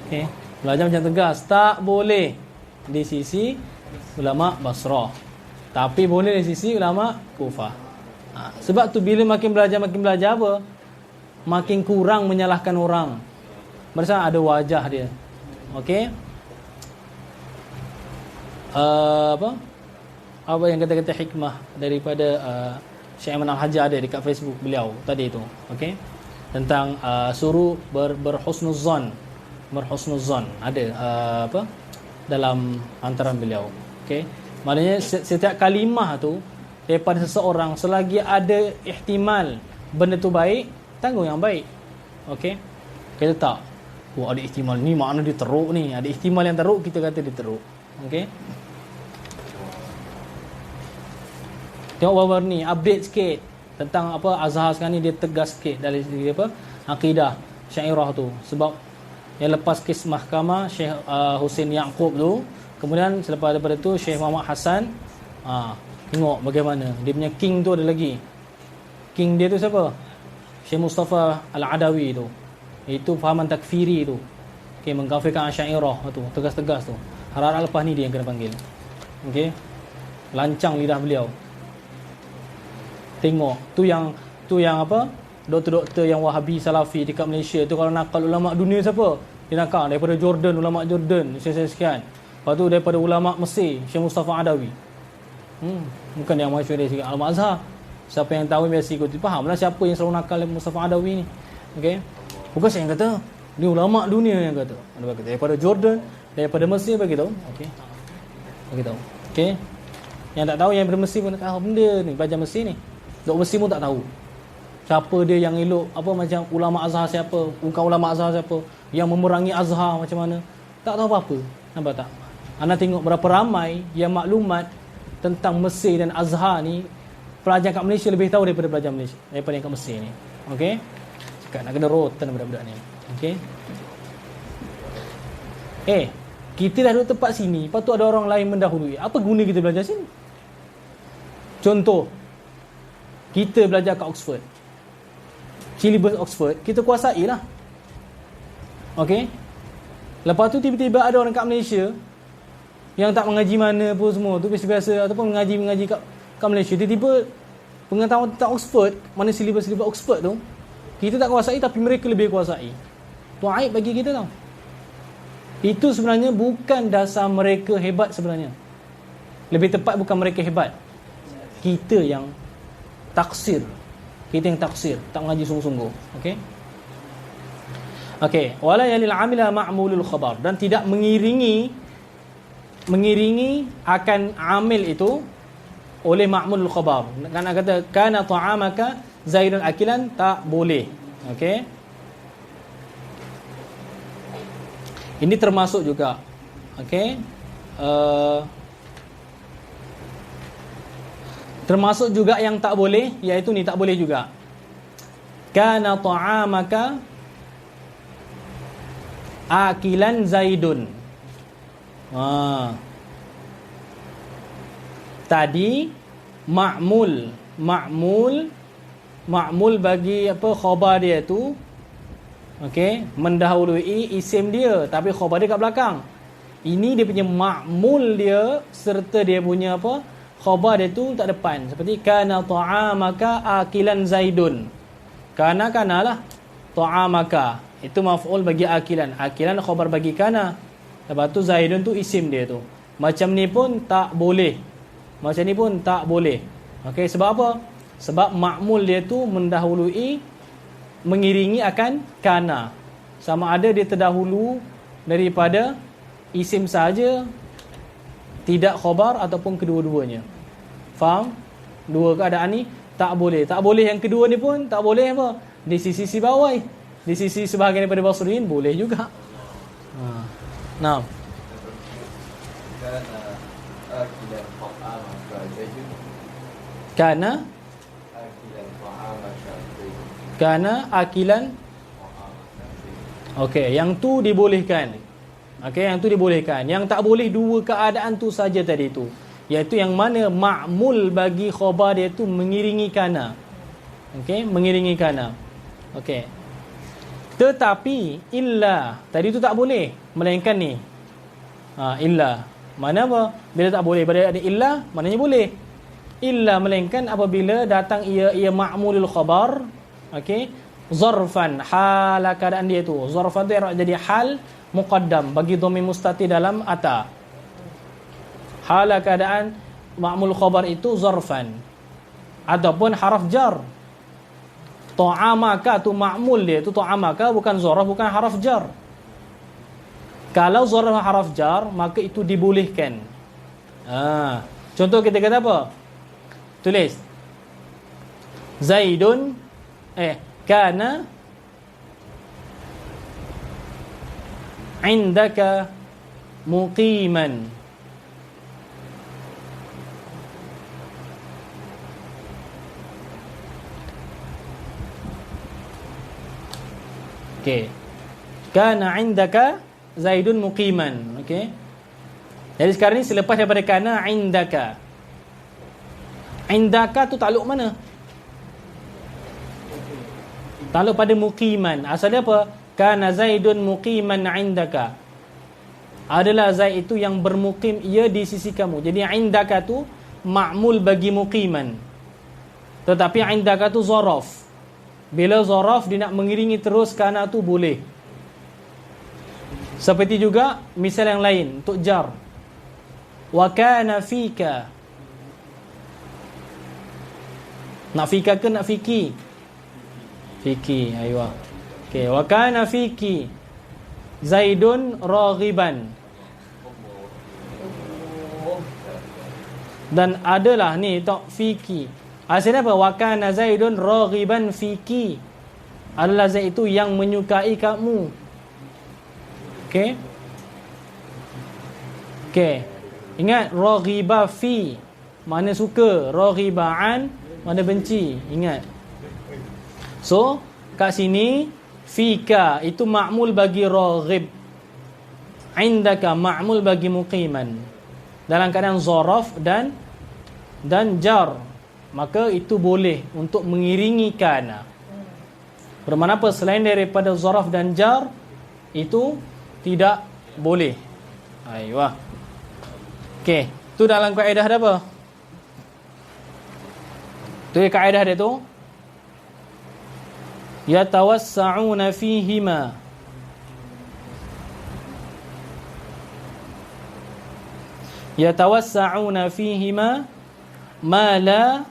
Okey. Belajar macam tegas. Tak boleh di sisi ulama Basrah. Tapi boleh di sisi ulama Kufah. Sebab tu bila makin belajar apa? Makin kurang menyalahkan orang. Merasa ada wajah dia. Okey. Apa? apa yang kata-kata hikmah daripada Syekh Aiman Al-Hajar ada dekat Facebook beliau tadi itu, okey, tentang suruh berhusnuzan ada apa dalam antaran beliau, okey. Maknanya setiap kalimah tu daripada seseorang, selagi ada ihtimal benda tu baik, tanggung yang baik, okey. Kita tak ada ihtimal ni makna dia teruk ni, ada ihtimal yang teruk kita kata dia teruk, okey. Tengok baru ni update sikit tentang apa Azhar sekarang ni, dia tegas sikit dari segi apa akidah Syairah tu. Sebab yang lepas kes mahkamah Syekh Hussein Yaqub tu, kemudian selepas daripada tu Syekh Muhammad Hassan, tengok bagaimana dia punya king tu ada lagi. King dia tu siapa? Syekh Mustafa Al-Adawi tu. Itu fahaman takfiri tu. Okey, mengkafirkan Asy'ariyah tu, tegas-tegas tu. Harap-harap lepas ni dia yang kena panggil. Okey. Lancang lidah beliau. Tengok tu yang apa doktor-doktor yang Wahabi Salafi dekat Malaysia tu, kalau nakal ulama dunia siapa dia nakal? Daripada Jordan, ulama Jordan sekian. Lepas tu daripada ulama Mesir Syekh Mustafa Adawi. Bukan yang masyhur dari ulama Azhar. Siapa yang tahu biasa ikut, fahamlah siapa yang selalu nakal Mustafa Adawi ni. Okey, bukan saya yang kata, ni ulama dunia yang kata. Ada kata daripada Jordan, daripada Mesir bagi tahu. Okey, bagi tahu. Okey, yang tak tahu yang daripada Mesir pun tak tahu benda ni, belajar Mesir ni. Dok Mesir pun tak tahu siapa dia yang elok, apa macam ulama Azhar siapa, bukan ulama Azhar siapa, yang memerangi Azhar macam mana, tak tahu apa-apa. Nampak tak? Anda tengok berapa ramai yang maklumat tentang Mesir dan Azhar ni, pelajar kat Malaysia lebih tahu daripada pelajar Malaysia, daripada yang kat Mesir ni. Okey, cakap nak kena rotan budak-budak ni. Okey, kita dah duduk tempat sini, lepas tu ada orang lain mendahului, apa guna kita belajar sini? Contoh, kita belajar kat Oxford, syllabus Oxford kita kuasai lah. Okey, lepas tu tiba-tiba ada orang kat Malaysia yang tak mengaji mana pun semua tu, biasa-biasa ataupun mengaji kat Malaysia, tiba-tiba pengetahuan tentang Oxford, mana syllabus Oxford tu kita tak kuasai, tapi mereka lebih kuasai. Tu aib bagi kita tau. Itu sebenarnya bukan dasar mereka hebat sebenarnya. Lebih tepat bukan mereka hebat, kita yang taksir. Kita yang taksir, tak mengaji sungguh-sungguh. Okey. Okey, wala yalil amila ma'mulul khabar, dan tidak mengiringi akan amil itu oleh ma'mulul khabar. Kan nak kata kana ta'amaka zaidun akilan, tak boleh. Okey. Ini termasuk juga. Okey. Termasuk juga yang tak boleh, iaitu ni tak boleh juga. Kana ta'amaka akilan zaidun. Tadi ma'mul bagi apa khabar dia tu, okey, mendahului isim dia, tapi khabar dia kat belakang. Ini dia punya ma'mul dia serta dia punya apa khabar dia tu tak depan. Seperti kana ta'amaka akilan zaidun. Kana lah ta'amaka itu maf'ul bagi akilan. Akilan khabar bagi kana. Lepas tu zaidun tu isim dia tu. Macam ni pun tak boleh. Macam ni pun tak boleh. Okey, sebab apa? Sebab ma'mul dia tu mendahului, mengiringi akan kana. Sama ada dia terdahulu daripada isim saja, tidak khabar, ataupun kedua-duanya. Faham? Dua keadaan ni tak boleh. Tak boleh yang kedua ni pun tak boleh apa? Di sisi bawah. Di sisi sebahagian daripada Basriyin boleh juga. Nah. Karena akilan. Okey, yang tu dibolehkan. Okey, yang tu dibolehkan. Yang tak boleh dua keadaan tu saja tadi tu, iaitu yang mana ma'mul bagi khabar dia tu mengiringi kana. Okey, mengiringi kana. Okey. Tetapi illa tadi tu tak boleh, melainkan ni. Illa. Mana apa? Bila tak boleh, bila ada illa, maknanya boleh. Illa melainkan apabila datang ia ma'mulul khabar, okey, zarfan, hal keadaan dia tu. Zarfan tu jadi hal muqaddam bagi dhamir mustati dalam ata. Hal keadaan ma'mul khabar itu zarfan ataupun haraf jar. Ta'amaka tu ma'mul dia, tu ta'amaka bukan zarf, bukan haraf jar. Kalau zarf haraf jar, maka itu dibolehkan. Contoh kita kata apa? Tulis Zaidun kana indaka muqiman. Okey. Kana indaka Zaidun muqiman. Okey. Jadi sekarang ni selepas daripada kana indaka. Indaka tu takluk mana? Takluk pada muqiman. Asal dia apa? Kana Zaidun muqiman indaka. Adalah Zaid itu yang bermukim ia di sisi kamu. Jadi indaka tu ma'mul bagi muqiman. Tetapi indaka tu zaraf. Bila zaraf dia nak mengiringi terus kana tu boleh. Seperti juga misal yang lain untuk jar. Wa kana fika. Nak fika ke nak fiki? Fiki, aywa. Okey, wa kana fiki Zaidun raghiban. Dan adalah ni tok fiki. Asalnya apa? Wa kana Zaidun raghiban fiki. Adalah Zaid itu yang menyukai kamu. Okey. Okey. Ingat raghiba fi mana suka, raghiba an mana benci. Ingat. So, kat sini fika itu ma'mul bagi raghib. Indaka ma'mul bagi muqiman. Dalam keadaan zaraf dan jar. Maka itu boleh untuk mengiringi kana. Bermakna apa? Selain daripada zaraf dan jar itu tidak boleh. Aywa. Okey, tu dalam kaedah dia apa? Tu kaedah dia tu yatawassa'una fihima. Yatawassa'una fihima ma la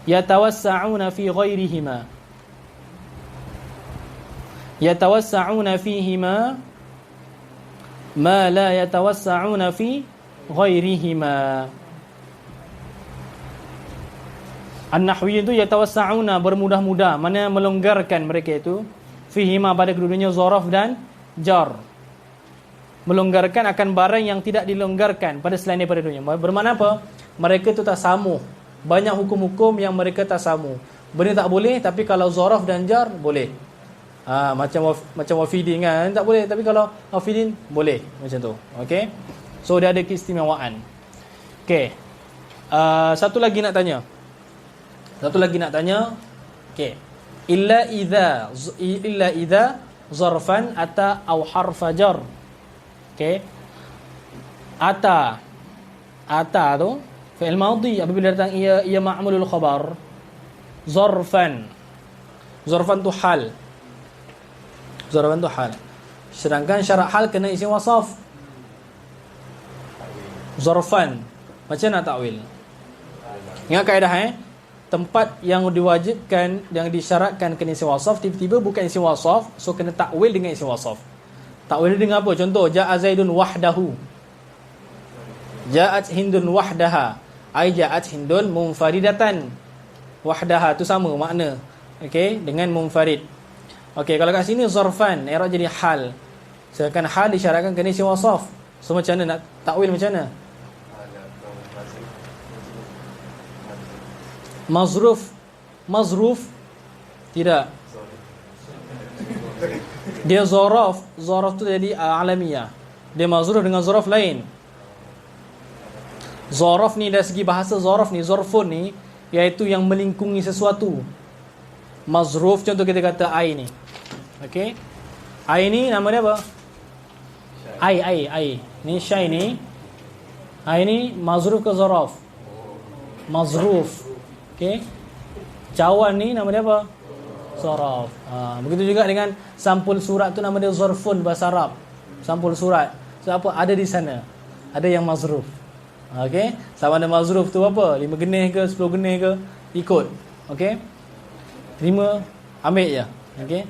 yatawassa'una fi ghairihima. Yatawassa'una fihima ma la yatawassa'una fi ghairihima. An-Nahwiyin itu yatawassa'una bermudah-mudah, mana melonggarkan mereka itu fihima pada kedudukannya zaraf dan jar. Melonggarkan akan barang yang tidak dilonggarkan pada selain daripada dunia. Bermakna apa? Mereka itu tak samu. Banyak hukum-hukum yang mereka tak samu. Benda tak boleh, tapi kalau zaraf dan jar boleh. Macam wafidin kan, tak boleh, tapi kalau wafidin boleh, macam tu. Okey. So dia ada keistimewaan. Okey. Satu lagi nak tanya. Okey. Illa idza zarfan ata au harfa jar. Okey. Ata tu fi'il madhi apabila datang ia ma'mulul khabar. Zarfan tu hal. Sedangkan syarat hal kena isim wasaf. Zarfan macam nak takwil? Ingat kaedah tempat yang diwajibkan, yang disyaratkan kena isim wasaf, tiba-tiba bukan isim wasaf, so kena takwil dengan isim wasaf. Takwil dengan apa? Contoh, ja'a Zaidun wahdahu. Ja'at Hindun wahdaha. Ai ja'at Hindun munfaridatan. Wahdaha tu sama makna. Okey, dengan munfarid. Okey, kalau kat sini zarfan, i'rab jadi hal. Sedangkan hal disyaratkan kena isim wasaf. So macam mana nak takwil macam mana? Mazruf tidak. Dia zaraf tu jadi alamiah. Dia mazruf dengan zaraf lain. Zaraf ni dari segi bahasa zaraf ni, zarfun ni iaitu yang melingkungi sesuatu. Mazruf contoh kita kata ai ni. Okey. Ai ni nama dia apa? Ai. Ni syai ni. Ai ni mazruf ke zaraf? Mazruf. Okey. Cawan ni nama dia apa? Zaraf. Begitu juga dengan sampul surat tu nama dia zarfun bahasa Arab. Sampul surat. So apa ada di sana? Ada yang mazruf. Okey, sama ada mazruf tu apa? 5 genih ke 10 genih ke, ikut. Okey. Terima, ambil je. Okey.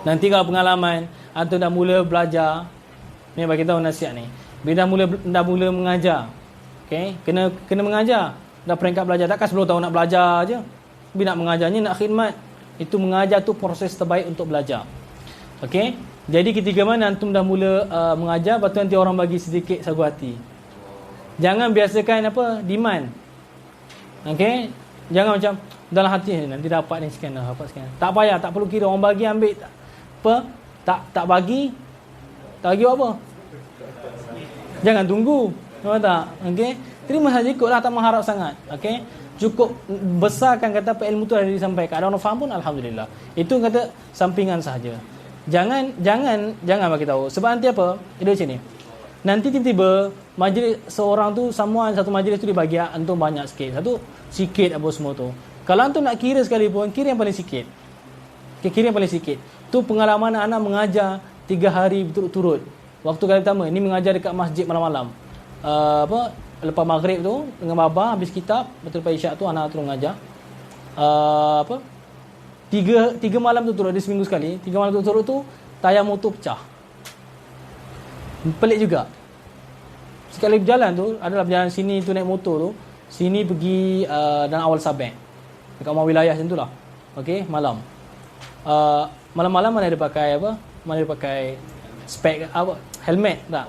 Nanti kalau pengalaman antum dah mula belajar, ni bagi tahu nasihat ni. Bila dah mula mengajar. Okey, kena mengajar. Dah peringkat belajar, takkan 10 tahun nak belajar je. Bila nak mengajarnya nak khidmat. Itu mengajar tu proses terbaik untuk belajar. Okey. Jadi ketika mana antum dah mula mengajar, lepas tu nanti orang bagi sedikit sagu hati. Jangan biasakan apa? Demand. Okey? Jangan macam dalam hati nanti dapat ni sekian dah, dapat sekian. Tak payah, tak perlu kira orang bagi ambil apa? Tak bagi. Tak bagi apa? Jangan tunggu. Nampak tak? Okey? Terima saja ikutlah, tak mengharap sangat. Okey? Cukup besarkan kata apa ilmu tu ada disampaikan. Ada orang faham pun alhamdulillah. Itu kata sampingan sahaja. Jangan bagi tahu. Sebab nanti apa? Dia macam ni. Nanti tiba-tiba majlis seorang tu, satu majlis tu dibagi antum banyak sikit. Satu sikit apa semua tu. Kalau antum nak kira sekalipun, kira yang paling sikit. Kira yang paling sikit. Tu pengalaman anak mengajar 3 hari berturut-turut. Waktu kali pertama ni mengajar dekat masjid malam-malam. Lepas maghrib tu dengan baba habis kitab, betul lepas isyak tu anak terus mengajar. Tiga malam tu turut, dia seminggu sekali. 3 malam tu turut tu tayar motor pecah. Pelik juga. Sekali berjalan tu, adalah berjalan sini tu naik motor tu, sini pergi dalam awal Sabah. Dekat rumah wilayah macam tu lah. Okey, malam. Malam-malam mana dia pakai apa? Mana dia pakai spek apa? Helmet tak?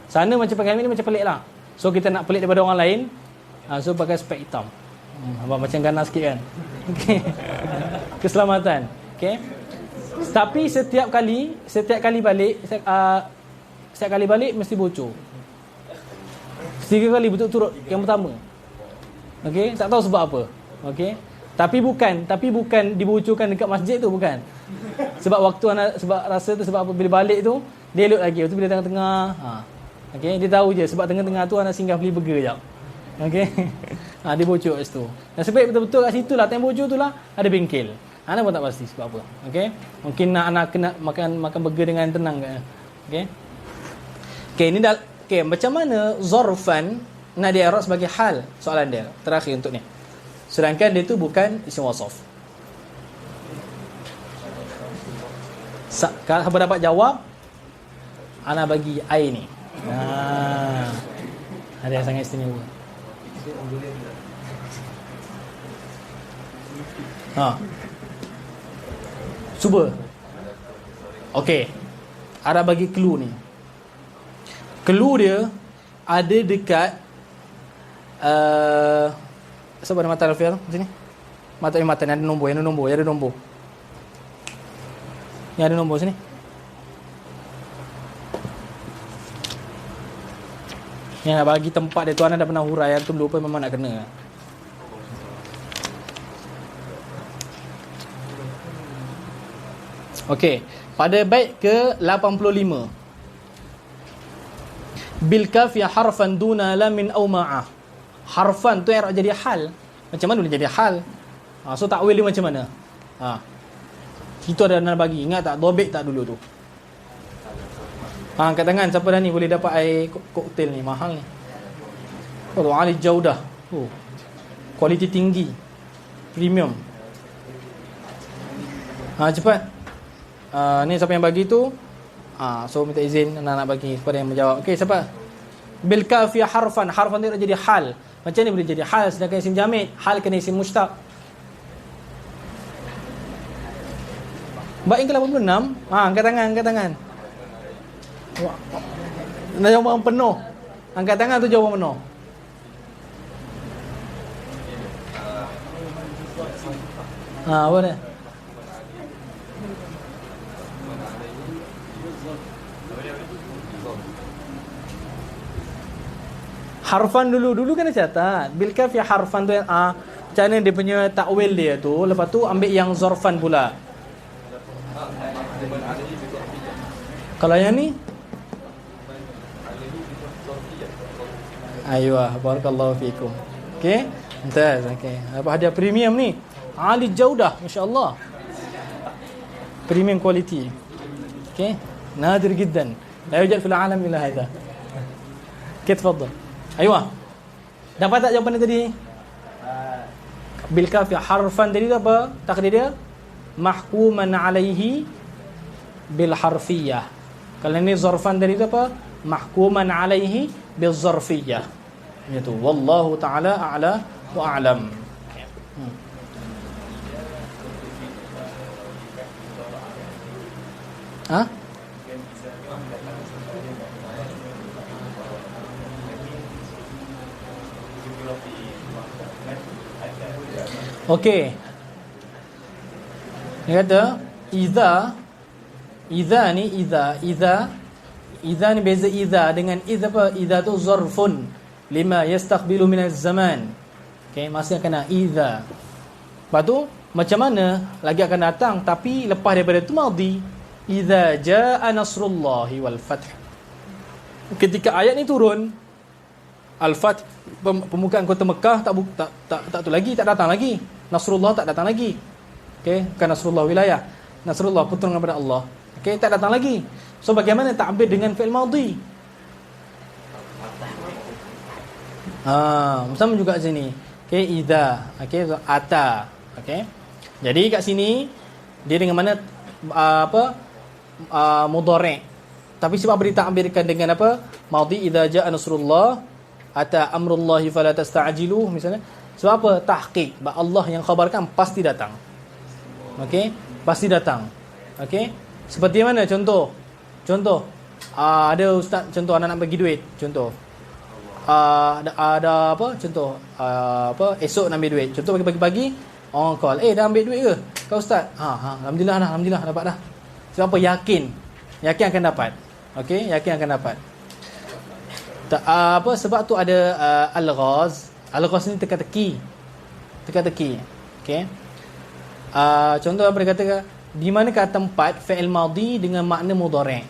Sana macam pakai helmet ni macam pelik lah. So kita nak pelik daripada orang lain, so pakai spek hitam. Macam ganas sikit kan. Okey. Keselamatan. Okey. Tapi setiap kali balik setiap kali balik mesti bocor. 3 kali berturut-turut yang pertama. Okey, tak tahu sebab apa. Okey. Tapi bukan dibocorkan dekat masjid tu, bukan. Sebab waktu sebab rasa tu sebab apa bila balik tu dia elok lagi. Waktu bila tengah-tengah, okey, dia tahu je sebab tengah-tengah tu anak singgah beli burger jap. Okey. Dia bocor kat situ. Dan sebab betul-betul kat situ lah time bocor tu lah ada bengkel. Anak pun tak pasti sebab apa. Okey. Mungkin anak kena makan burger dengan tenang ke. Okey. Okey, ni dah okey, macam mana zarfan nak di-i'rab sebagai hal? Soalan dia terakhir untuk ni. Sedangkan dia tu bukan isim wasaf. Kalau siapa dapat jawab, ana bagi I ni. Ada yang sangat istimewa. Cuba. Okey. Ara bagi clue ni. Clue dia ada dekat siapa ada mata Alfian sini? Mata ni ada nombor, yang ada nombor. Yang ada nombor sini. Yang nak bagi tempat dia tu anda dah pernah hurai, antum lupa memang nak kena. Okey, pada bait ke 85. Bil kaf ya harfan duna lam min aw ma'ah. Harfan tu yang jadi hal. Macam mana boleh jadi hal? So takwil dia macam mana? Itu ada nak bagi. Ingat tak dobek tak dulu tu? Angkat tangan siapa dah ni boleh dapat air koktail ni mahal ni. Oh, Ali Jaudah. Kualiti tinggi. Premium. Cepat. Ni siapa yang bagi tu? So minta izin nak bagi kepada yang menjawab. Okey, siapa? Bil kafi harfan. Harfan dia jadi hal. Macam ni boleh jadi hal sedangkan isim jamid, hal kena isim mushtaq. Baik ke 86? Angkat tangan. Nak jawapan penuh. Angkat tangan tu jawapan penuh. Apa dia? Harfan dulu kena catat. Bil kaf ya harfan tu yang macam mana dia punya takwil dia tu. Lepas tu ambil yang zarfan pula. Kalau yang ni aywa, barakallahu fikum. Okey, mumtaz. Okey, apa hadiah premium ni? Ali Jaudah, masya-Allah. Premium quality. Okey, nadir jiddan. La yujad fil alam illa hadha. Okey, tafadhal. Ayo. Dapat tak jawapan dia tadi? Bil kafi harfan tadi apa? Takdir dia mahkuman alaihi bil harfiyah. Kalau ini zarfan tadi apa? Mahkuman alaihi bil zarfiyah. Itu wallahu taala a'la wa a'lam. Ha? Okey. Dia kata idza ni beza idza dengan idza apa? Idza tu zarfun lima yastaqbilu min az-zaman. Okey, masih akan ada idza. Lepas tu macam mana lagi akan datang tapi lepas daripada itu madhi. Idza jaa nasrullahi wal fath. Ketika ayat ni turun, al-fath, pembukaan kota Mekah tak tu lagi, tak datang lagi. Nasrullah tak datang lagi. Okey, bukan Nasrullah wilayah. Nasrullah pertolongan daripada Allah. Okey, tak datang lagi. So bagaimana ta'bir dengan fi'il madhi? Sama juga sini. Okey, idza. Okey, ata. Okey. Jadi kat sini dia dengan mana mudhari'. Tapi sebab beri ta'birkan dengan apa? Madhi idza jaa nasrullah ata amrullahi fala tasta'jiluh misalnya. Sebab apa? Tahqiq. Allah yang khabarkan pasti datang. Okey, pasti datang. Okey. Seperti mana contoh? Ada ustaz contoh anak nak bagi duit, contoh. Ada apa? Contoh esok nak ambil duit. Contoh pagi-pagi orang call, dah ambil duit ke? Kau ustaz? Alhamdulillah dapat dah. Sebab apa? Yakin akan dapat. Okey, yakin akan dapat. Sebab tu ada al-ghaz. Al-ghaz ni teka-teki. Okey. Contoh apa dia kata, di manakah tempat fi'il madhi dengan makna mudhari'?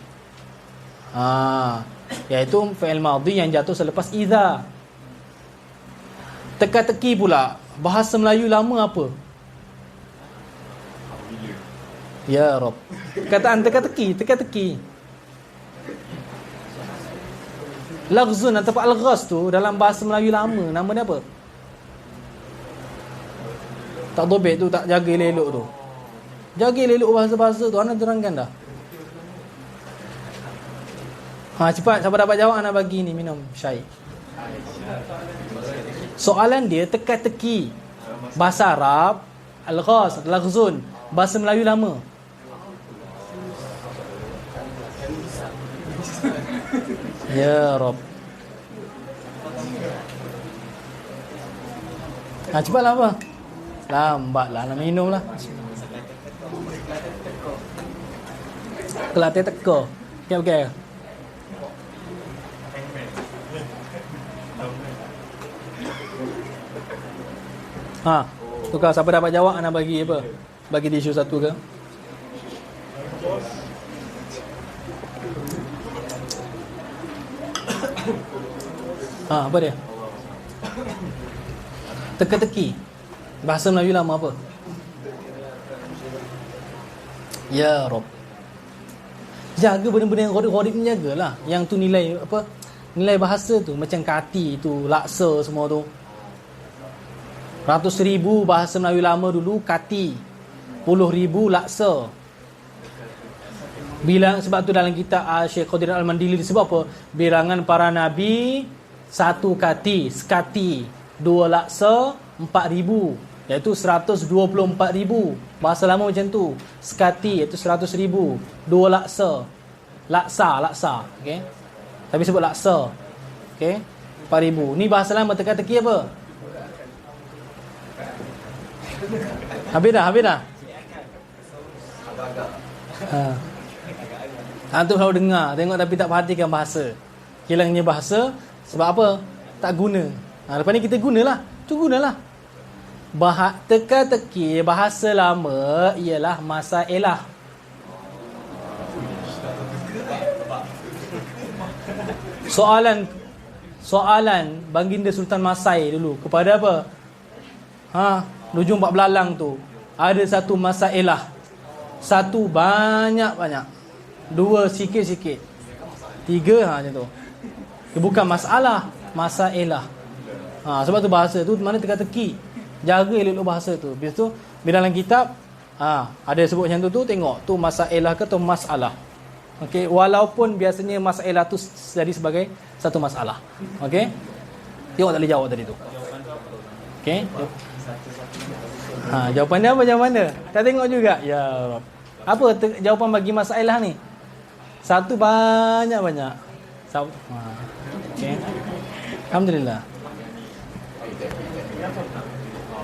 Iaitu fi'il madhi yang jatuh selepas idza. Teka-teki pula. Bahasa Melayu lama apa? Ya Rabb. Kataan teka-teki. Laghzun atau al-ghaz tu dalam bahasa Melayu lama, nama dia apa? Tak dobek tu, tak jaga elok tu. Jaga elok bahasa-bahasa tu, ana terangkan dah. Cepat, siapa dapat jawab ana bagi ni minum syai. Soalan dia teka-teki. Bahasa Arab al-ghaz, laghzun. Bahasa Melayu lama. Ya Rabb. Cepatlah apa? Lambatlah nak minum lah. Kelatih teka. Okey. Tukar siapa dapat jawab ana bagi apa? Bagi tisu satu ke? Apa dia? Teka-teki. Bahasa Melayu lama apa? Ya Rabb. Jaga benda-benda yang gharib ni, jagalah. Yang tu nilai apa? Nilai bahasa tu macam kati tu, laksa semua tu. Ratus ribu bahasa Melayu lama dulu kati. 10,000 laksa. Bilang sebab tu dalam kitab Syekh Qadir Al-Mandili disebut apa? Bilangan para nabi 1 kati, sekati, 2 laksa, 4,000, iaitu 124,000. Bahasa lama macam tu. Sekati iaitu 100,000, 2 laksa. Laksa, okey. Tapi sebut laksa. Okey. 4,000. Ni bahasa lama, teka-teki apa? Habis dah. Antum selalu dengar, tengok tapi tak perhatikan bahasa. Hilangnya bahasa sebab apa? Tak guna. Lepas ni kita gunalah. Gunalah. Teka-teki bahasa lama ialah masailah. Soalan Baginda Sultan Masai dulu kepada apa? Hujung bab belalang tu. Ada satu masailah. Satu banyak. 2 sikit-sikit. 3 macam tu. Dia bukan masalah. masailah. Sebab tu bahasa tu mana teka-teki. Jaga elok bahasa tu. Lepas tu bila dalam kitab ada sebut macam tu tengok tu masailah ke atau masalah. Okey, walaupun biasanya masalah tu jadi sebagai satu masalah. Okey. Tengok tak boleh jawab tadi tu. Okey. Jawapan dia apa macam mana? Tak tengok juga. Ya Rab. Apa jawapan bagi masalah ni? Satu banyak-banyak. Okey. Alhamdulillah.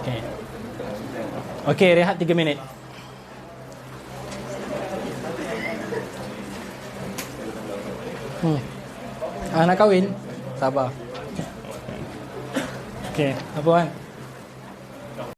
Okey. Okey, rehat 3 minit. Nak kahwin? Sabar. Okey, apa kan?